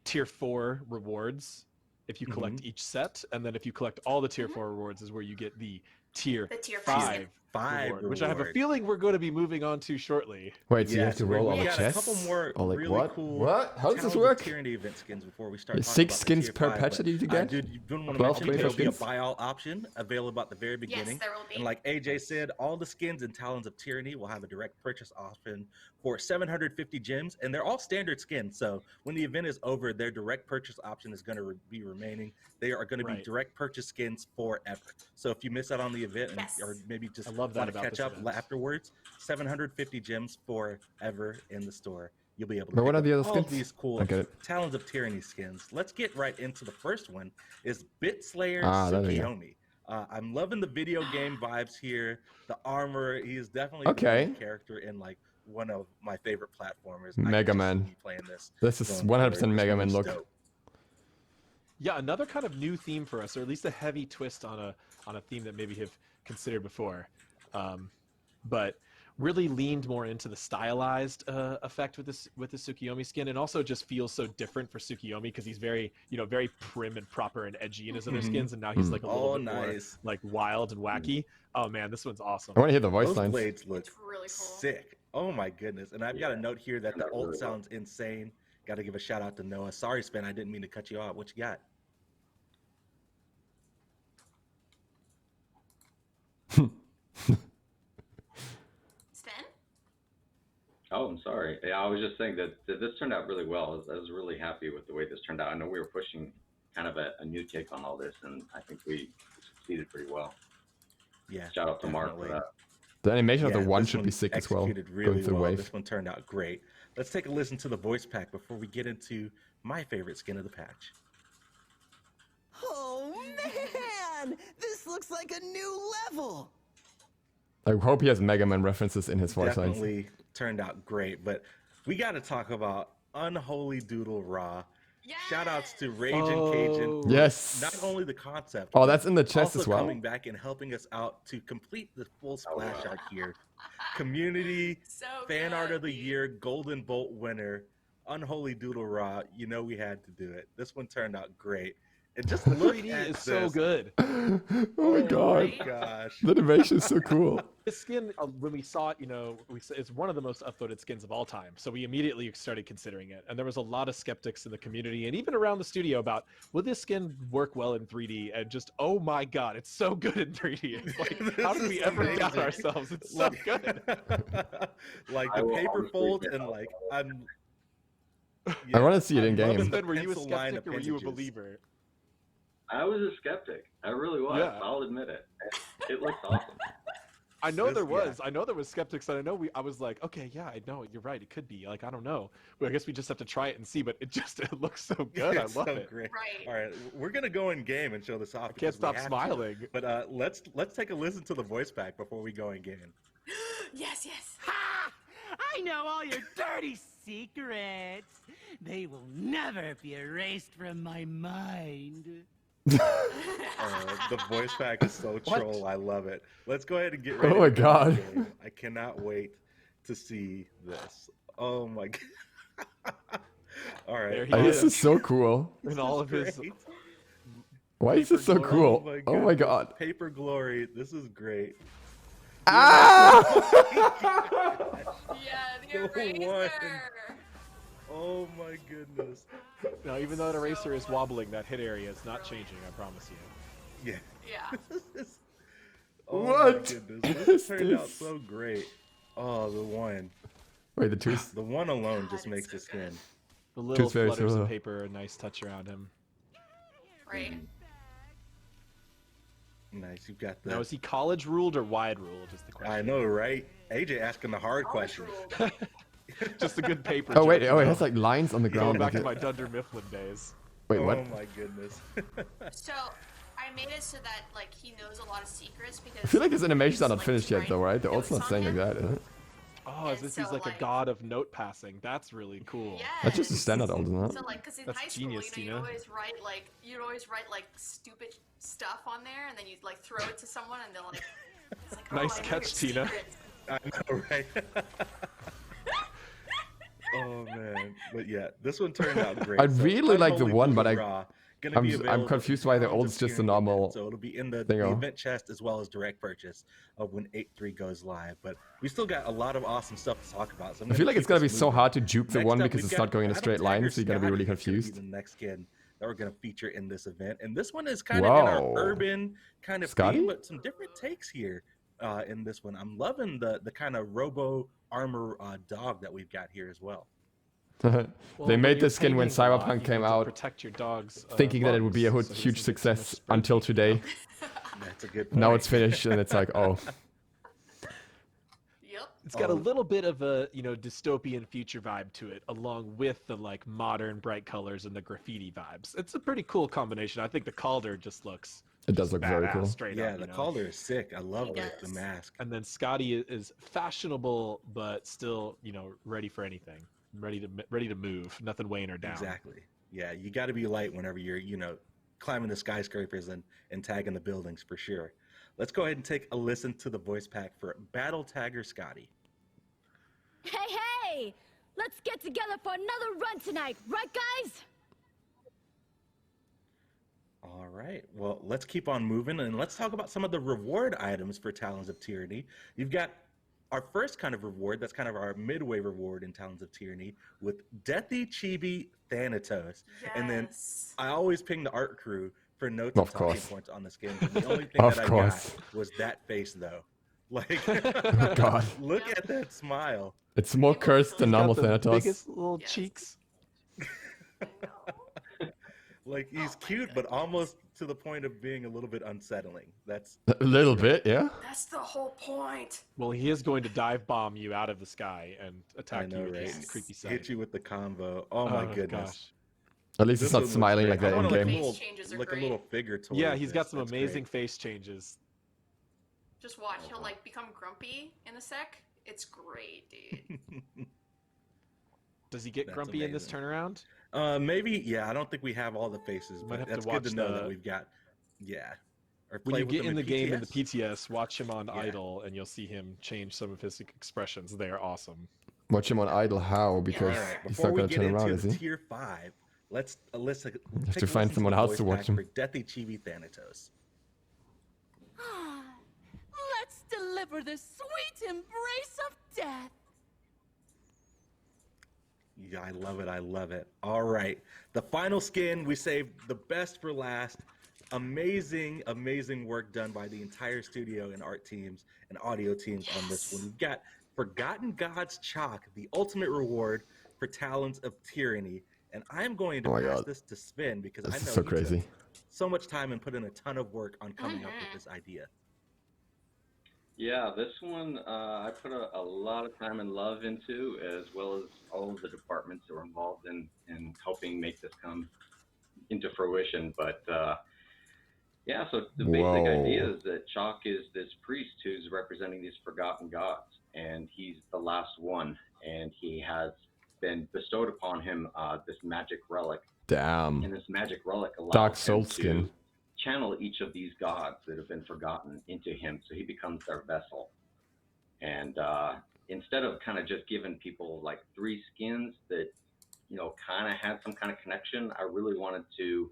tier 4 rewards if you collect each set. And then if you collect all the tier 4 rewards is where you get the tier 5 reward, which I have a reward. feeling we're going to be moving on to shortly. Wait, so you have to roll all we the got chests? a couple more Or like really what? cool What? How does this Talons of work? Tyranny event skins before we start. There's talking 6 about the skins tier per 5, patch that you get? Dude, you don't want to 12 mention per there'll be a skins? buy all option available at the very beginning. there will be. And like AJ said, all the skins in Talons of Tyranny will have a direct purchase option for 750 gems, and they're all standard skins. So when the event is over, their direct purchase option is going to be remaining. They are going to be direct purchase skins forever. So if you miss out on the event, or maybe just want to catch up afterwards, 750 gems forever in the store. You'll be able to But what pick are up the other all skins? of these cool I get it. Talons of Tyranny skins. Let's get right into the first one. Is Bitslayer There we go. Tsukiyomi. I'm loving the video game vibes here. The armor, he is definitely Okay. the main character in like one of my favorite platformers. Mega Man. This is 100% Mega Man look. Yeah, another kind of new theme for us, or at least a heavy twist on a theme that maybe have considered before, but really leaned more into the stylized effect with the Tsukiyomi skin, and also just feels so different for Tsukiyomi because he's very very prim and proper and edgy in his other skins, and now he's like a little bit more like wild and wacky. Oh man, this one's awesome. I want to hear the voice Those lines. blades look sick. Oh my goodness! And I've got a note here that the ult sounds insane. Got to give a shout out to Noah. Sorry, Spen, I didn't mean to cut you off. What you got? Sven? Oh, I'm sorry. Yeah, I was just saying that this turned out really well. I was really happy with the way this turned out. I know we were pushing kind of a new take on all this, and I think we succeeded pretty well. Yeah. Shout out to Mark for that. The animation of the one this should be sick as well. executed really Going through well. wave. This one turned out great. Let's take a listen to the voice pack before we get into my favorite skin of the patch. Oh man! This looks like a new level! I hope he has Mega Man references in his voice lines. Definitely turned out great, but we got to talk about Unholy Doodle Raw. Shout outs to Raging Cajun. Yes. Not only the concept. Oh, that's in the chest also as well. coming back and helping us out to complete the full splash art here. Community fan art of the year, Golden Bolt winner, Unholy Doodle Raw. You know we had to do it. This one turned out great. And just look 3D at is this. so good. Oh my god. Gosh. The animation is so cool. This skin, when we saw it, it's one of the most upvoted skins of all time. So we immediately started considering it. And there was a lot of skeptics in the community and even around the studio about, would this skin work well in 3D? And just, oh my god, it's so good in 3D. It's like, how did we ever doubt ourselves? It's so good. Like the paper fold and like, I want to see it in game. Were you a pencil line skeptic or were you a appendages. believer? I was a skeptic. I really was. Yeah. I'll admit it. It looks awesome. I know there was. I know there was skeptics, and I was like, okay, yeah, I know, you're right. It could be. Like, I don't know. But I guess we just have to try it and see. But it looks so good. I It's love so it. Great. All right, we're gonna go in game and show this off. I can't because we stop have to. smiling. But let's take a listen to the voice pack before we go in game. Yes, yes. Ha! I know all your dirty secrets. They will never be erased from my mind. The voice pack is so troll. I love it. Let's go ahead and get ready. Oh my to go God. in game. I cannot wait to see this. Oh my god. All right. This is so cool. And all of his. Great. Why is this so cool? Oh my god. Paper Glory. This is great. Ah! Yeah, the eraser. Oh my goodness. Now, even though the eraser is wobbling, that hit area is not changing. I promise you. Yeah. Yeah. Oh What my goodness. This turned out so great. Oh, the one. Wait, the two. The one alone just makes this skin. The little very flutters similar. of paper, a nice touch around him. Right. Nice. You've got the. Now, is he college ruled or wide ruled? Is the question. I know, right? AJ asking the hard question. Just a good paper. Oh wait, joke. it has like lines on the Going ground. back to like my it. Dunder Mifflin days. Wait, what? Oh my goodness. So I made it so that like he knows a lot of secrets because I feel like his animations are not like, finished yet, write though, right? The notes ult's not on saying like him. that, is it? Oh, as if he's like a god of note passing. That's really cool. That's just a standard old, isn't it? So like, because in That's high genius, school, Tina. you'd always write like stupid stuff on there, and then you'd like throw it to someone, and they're like, it's like, oh, Nice I know catch, your Tina. secrets. I know, right? Oh man, but yeah, this one turned out great. I really like the Unholy one, but Raw, gonna be I'm available confused for why the Talons of old's just a Tyranny normal event, so it'll be in the thingo. event chest as well as direct purchase of when 8.3 goes live. But we still got a lot of awesome stuff to talk about. So I feel like it's gonna be so hard to dupe the Next one up, because we've it's got not going in a Battle straight line, Tiger so you're gonna be really Scotty is gonna be confused. the next skin that we're gonna feature in this event, and this one is kind of in our Whoa. urban kind of Scotty? theme, but some different takes here in this one. I'm loving the kind of robo armor dog that we've got here as well. They made this skin when painting a lot, Cyberpunk you came need to out, protect your dog's, thinking that it would be a lungs, so he huge doesn't get too much success spread. until today. That's a good point. Now it's finished, and it's like, oh. It's got a little bit of a, dystopian future vibe to it, along with the like modern bright colors and the graffiti vibes. It's a pretty cool combination. I think the Calder just looks It does look very badass cool. Straight Yeah, up, the Calder is sick. I love the mask. And then Scotty is fashionable, but still, ready for anything, ready to move. Nothing weighing her down. Exactly. Yeah, you got to be light whenever you're, climbing the skyscrapers and tagging the buildings for sure. Let's go ahead and take a listen to the voice pack for Battle Tagger Scotty. Hey! Let's get together for another run tonight, right guys? All right. Well, let's keep on moving and let's talk about some of the reward items for Talons of Tyranny. You've got our first kind of reward, that's kind of our midway reward in Talons of Tyranny, with Deathy Chibi Thanatos. And then I always ping the art crew for notes and Of talking course. points on this game. The only thing Of that I course. got was that face, though. Like, God. look at that smile. It's more cursed than normal Got the Thanatos. biggest little cheeks. Like, he's cute, but almost to the point of being a little bit unsettling. That's A little bit, yeah. That's the whole point. Well, he is going to dive bomb you out of the sky and attack know, you with right? his creepy side. Hit you with the combo. Oh my goodness. Gosh. At least This it's not one looks smiling great. like that I in want, like, game. Face changes are like a great. little figure toy. Yeah, with he's this. got some That's amazing great. face changes. Just watch, he'll like become grumpy in a sec. It's great, dude. Does he get That's grumpy in this amazing. turnaround? Maybe, yeah. I don't think we have all the faces, Might but have to that's good watch to know the- that we've got. Yeah. Or When play you with get them in the game in the PTS. PTS, watch him on Yeah. idle, and you'll see him change some of his expressions. They are awesome. Watch him on idle. How? Because All right, he's before not we going to get turn into around, is the he? tier 5, let's Alyssa have to find someone else to watch him. for Deathy Chibi Thanatos. Let's deliver the sweet embrace of death. Yeah, I love it. I love it. All right. The final skin, we saved the best for last. Amazing, amazing work done by the entire studio and art teams and audio teams on this one. We've got Forgotten Gods Chaac, the ultimate reward for Talons of Tyranny. And I'm going to Oh my pass God. this to Spin because This I is know so he took crazy. so much time and put in a ton of work on coming up with this idea. Yeah, this one I put a lot of time and love into, as well as all of the departments that were involved in helping make this come into fruition. But yeah, so the basic Whoa. idea is that Chaac is this priest who's representing these forgotten gods, and he's the last one, and he has been bestowed upon him this magic relic. Damn. And this magic relic allows Dark him Soul to skin. channel each of these gods that have been forgotten into him, so he becomes their vessel. And instead of kind of just giving people like 3 skins that, kind of had some kind of connection, I really wanted to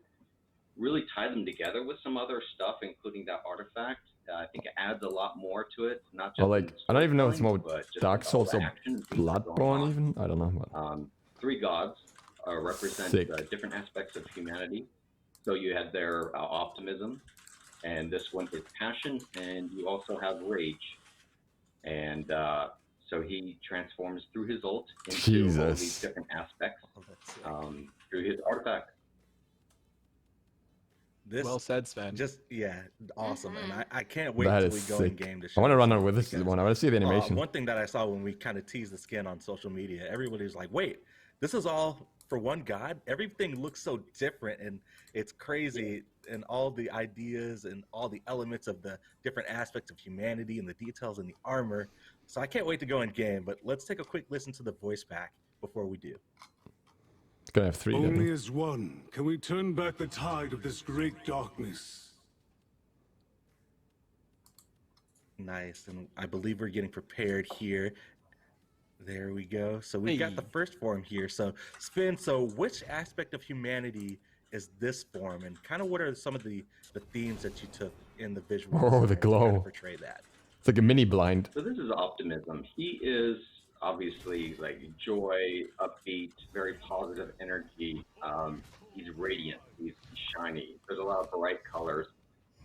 really tie them together with some other stuff, including that artifact. I think it adds a lot more to it, not just Or like, I don't even know if it's more but just Dark all Souls the or action and things that are going Bloodborne on. even? I don't know. But 3 gods represent Sick. different aspects of humanity. So you had their optimism, and this one is passion, and you also have rage. And so he transforms through his ult into all Jesus. these different aspects through his artifact. This Well said, Sven. Just, yeah, awesome. And I can't wait That till we is go in sick. game to I show want to this run off on with this because, one. I want to see the animation. one thing that I saw when we kind of teased the skin on social media, everybody was like, wait, this is all for one god? Everything looks so different, and it's crazy, and all the ideas and all the elements of the different aspects of humanity and the details in the armor. So I can't wait to go in game, but let's take a quick listen to the voice back before we do. It's gonna have 3. Only as one can we turn back the tide of this great darkness. Nice, and I believe we're getting prepared here. There we go. So we've got the first form here. So Spin, so which aspect of humanity is this form, and kind of what are some of the themes that you took in the visual? Oh, the glow. To kind of portray that. It's like a mini blind. So this is optimism. He is obviously like joy, upbeat, very positive energy. He's radiant. He's shiny. There's a lot of bright colors.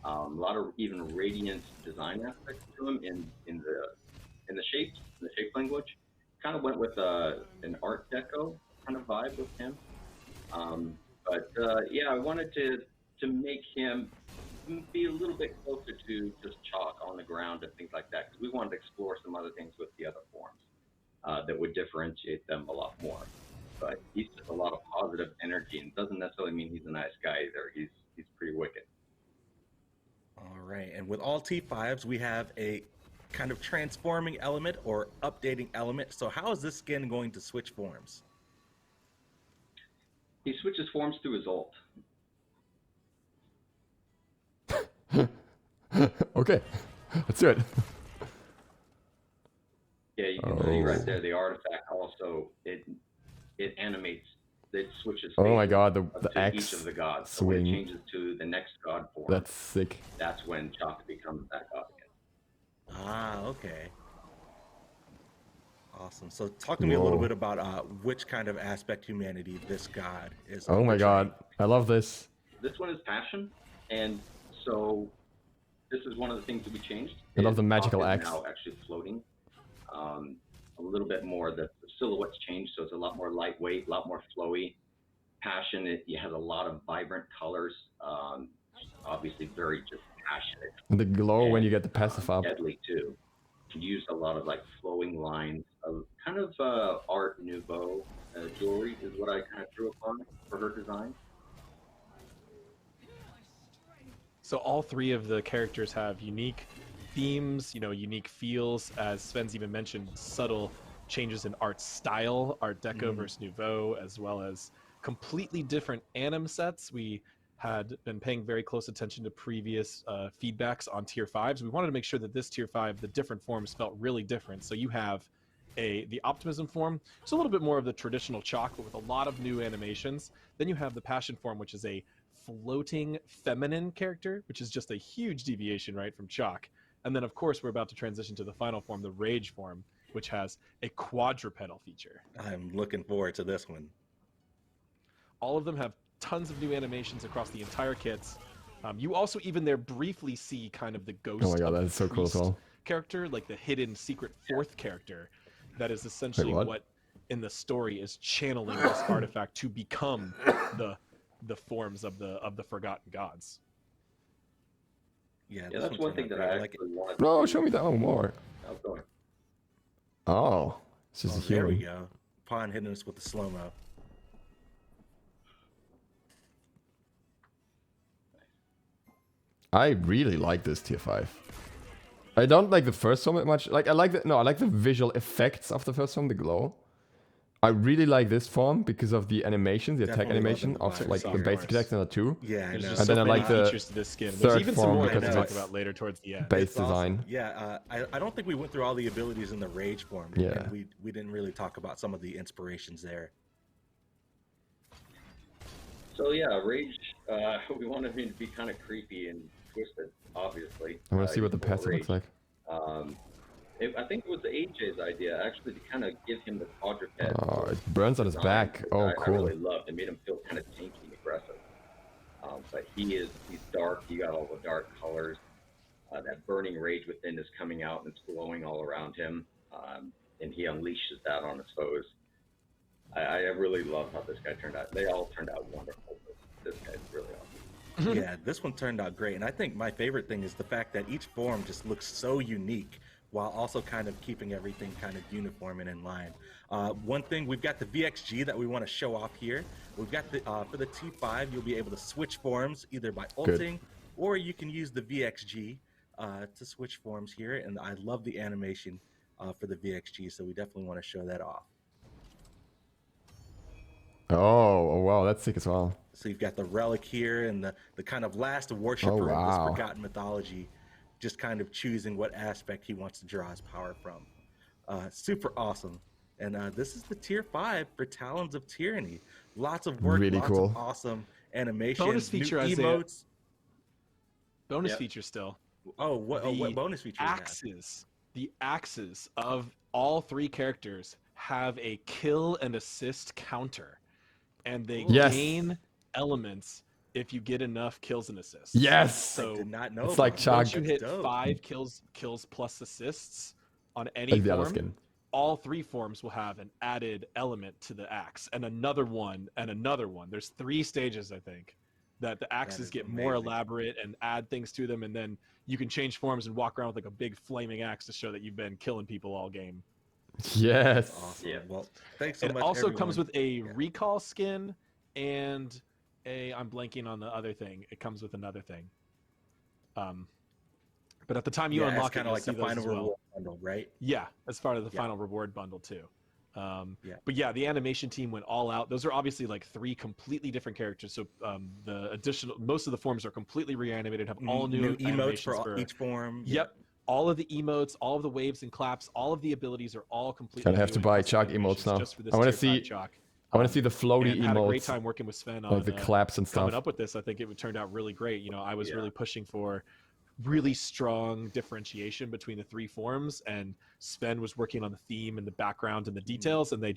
A lot of even radiant design aspects to him in the shapes, in the shape language. Kind of went with an Art Deco kind of vibe with him. But yeah, I wanted to make him be a little bit closer to just Chaac on the ground and things like that, because we wanted to explore some other things with the other forms that would differentiate them a lot more. But he's just a lot of positive energy, and doesn't necessarily mean he's a nice guy either. He's pretty wicked. All right, and with all T5s, we have a kind of transforming element or updating element. So how is this skin going to switch forms? He switches forms through his ult. Okay, let's do it. Yeah, you can see right there the artifact also it animates. It switches. Oh my god, the to X each of the gods. So swing. when it changes to the next god form. That's sick. That's when Chaac becomes that god again. Ah, okay. Awesome. So talk to me a little bit about which kind of aspect humanity this god is. Oh my god, I love this. This one is passion, and so this is one of the things that we changed. I love the magical Chaac is axe. now actually floating. A little bit more. The silhouette's changed, so it's a lot more lightweight, a lot more flowy. Passion, it has a lot of vibrant colors. Obviously, very just passionate. And the glow when you get the passive up. Deadly too. She used a lot of like flowing lines, kind of Art Nouveau jewelry is what I kind of drew upon for her design. So all 3 of the characters have unique themes, unique feels, as Sven's even mentioned, subtle changes in art style, Art Deco versus Nouveau, as well as completely different anim sets. We had been paying very close attention to previous feedbacks on tier 5s. We wanted to make sure that this tier 5, the different forms felt really different. So you have the Optimism form, it's a little bit more of the traditional Chaac, but with a lot of new animations. Then you have the Passion form, which is a floating feminine character, which is just a huge deviation, right, from Chaac. And then, of course, we're about to transition to the final form, the Rage form, which has a quadrupedal feature. I'm looking forward to this one. All of them have tons of new animations across the entire kits. You also even there briefly see kind of the ghost Oh my god, of that's the so cool as well. character, like the hidden secret 4th character. That is essentially what in the story is channeling this artifact to become the forms of the forgotten gods. Yeah, that's one thing that I actually wanted. No, show me that one more. Oh, go ahead. Oh, it's just a There we human. go. Pawn hitting us with the slow-mo. I really like this tier 5. I don't like the first one that much. Like I like the visual effects of the first one, the glow. I really like this form because of the animation, the attack Definitely animation love of like the basic attack and the 2. Yeah, I know. There's And so then I many like the features to this skin. There's third even some form more because we're of going to its talk about later towards the end. base It's awesome. design. Yeah, I don't think we went through all the abilities in the Rage form. Yeah. And we didn't really talk about some of the inspirations there. So yeah, Rage, we wanted him to be kind of creepy and twisted, obviously. I want to see what the before passive looks Rage. like. I think it was the AJ's idea, actually, to kind of give him the quadruped. Oh, it burns on his design, back. which Oh, I cool. really loved. It made him feel kind of tanky and aggressive. But he's dark. He got all the dark colors. That burning rage within is coming out and it's glowing all around him. And he unleashes that on his foes. I really love how this guy turned out. They all turned out wonderful, but this guy's really awesome. Yeah, this one turned out great. And I think my favorite thing is the fact that each form just looks so unique while also kind of keeping everything kind of uniform and in line. One thing, we've got the VXG that we want to show off here. We've got the for the T5, you'll be able to switch forms either by ulting or you can use the VXG to switch forms here. And I love the animation for the VXG, so we definitely want to show that off. Oh, wow, that's sick as well. So you've got the relic here and the kind of last worshiper of this forgotten mythology, just kind of choosing what aspect he wants to draw his power from. Super awesome. And this is the tier 5 for Talons of Tyranny. Lots of work, Really lots cool. of awesome animation, Bonus feature, new Isaiah. emotes. Bonus feature still. Oh, what bonus feature? The axes of all 3 characters have a kill and assist counter, and they gain elements if you get enough kills and assists. Yes. So I did not know. It's like Chaac. once you hit 5 kills plus assists on any Like the other form, skin. all 3 forms will have an added element to the axe, and another one, and another one. There's 3 stages, I think, that the axes get more elaborate and add things to them, and then you can change forms and walk around with like a big flaming axe to show that you've been killing people all game. Yes. Awesome. Yeah. Well, thanks so much. It also everyone. comes with a recall skin and I'm blanking on the other thing. It comes with another thing. But at the time you unlock it, kind of like the final reward bundle, right? Yeah, as part of the final reward bundle too. But yeah, the animation team went all out. Those are obviously like 3 completely different characters. So most of the forms are completely reanimated, have all new emotes for each form. Yep. All of the emotes, all of the waves and claps, all of the abilities are all completely. Gonna have to buy Chaac emotes now. I want to see. I want to see the floaty and emotes. Had a great time working with Sven on like the claps and stuff. Coming up with this, I think it turned out really great. You know, I was really pushing for really strong differentiation between the 3 forms, and Sven was working on the theme and the background and the details, and they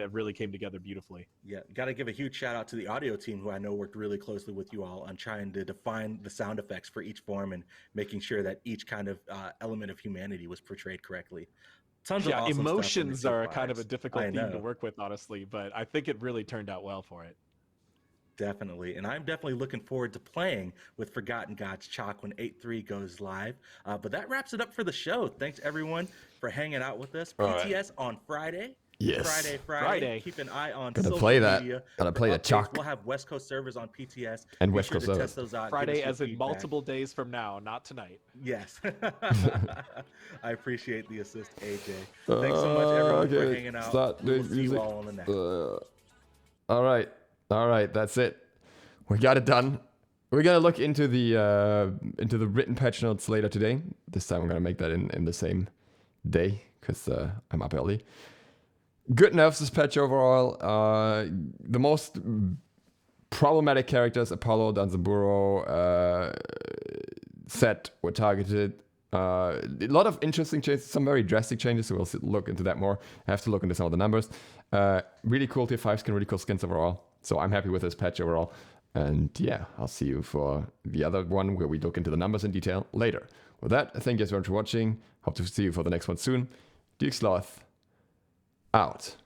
really came together beautifully. Yeah, got to give a huge shout out to the audio team, who I know worked really closely with you all on trying to define the sound effects for each form and making sure that each kind of element of humanity was portrayed correctly. Tons of awesome emotions stuff are kind of a difficult theme know. to work with, honestly, but I think it really turned out well for it. Definitely, and I'm definitely looking forward to playing with Forgotten Gods Chaac when 8.3 goes live. But that wraps it up for the show. Thanks everyone for hanging out with us. PTS on Friday. Yes. Friday. Keep an eye on Gotta social play that. media. Gotta play the Chaac. We'll have West Coast servers on PTS. And Be West sure Coast to servers. test those out. Friday, Give us as your in feedback. multiple days from now, not tonight. Yes. I appreciate the assist, AJ. Thanks so much, everyone, for hanging out. Start We'll doing see music. you all on the next. All right, that's it. We got it done. We're gonna look into the written patch notes later today. This time I'm gonna make that in the same day because I'm up early. Good nerfs this patch overall. The most problematic characters, Apollo, Danzaburou, Set were targeted. A lot of interesting changes, some very drastic changes, so we'll look into that more. I have to look into some of the numbers. Really cool tier 5 skin, really cool skins overall. So I'm happy with this patch overall. And yeah, I'll see you for the other one where we look into the numbers in detail later. With that, thank you guys very much for watching. Hope to see you for the next one soon. SLOTH out.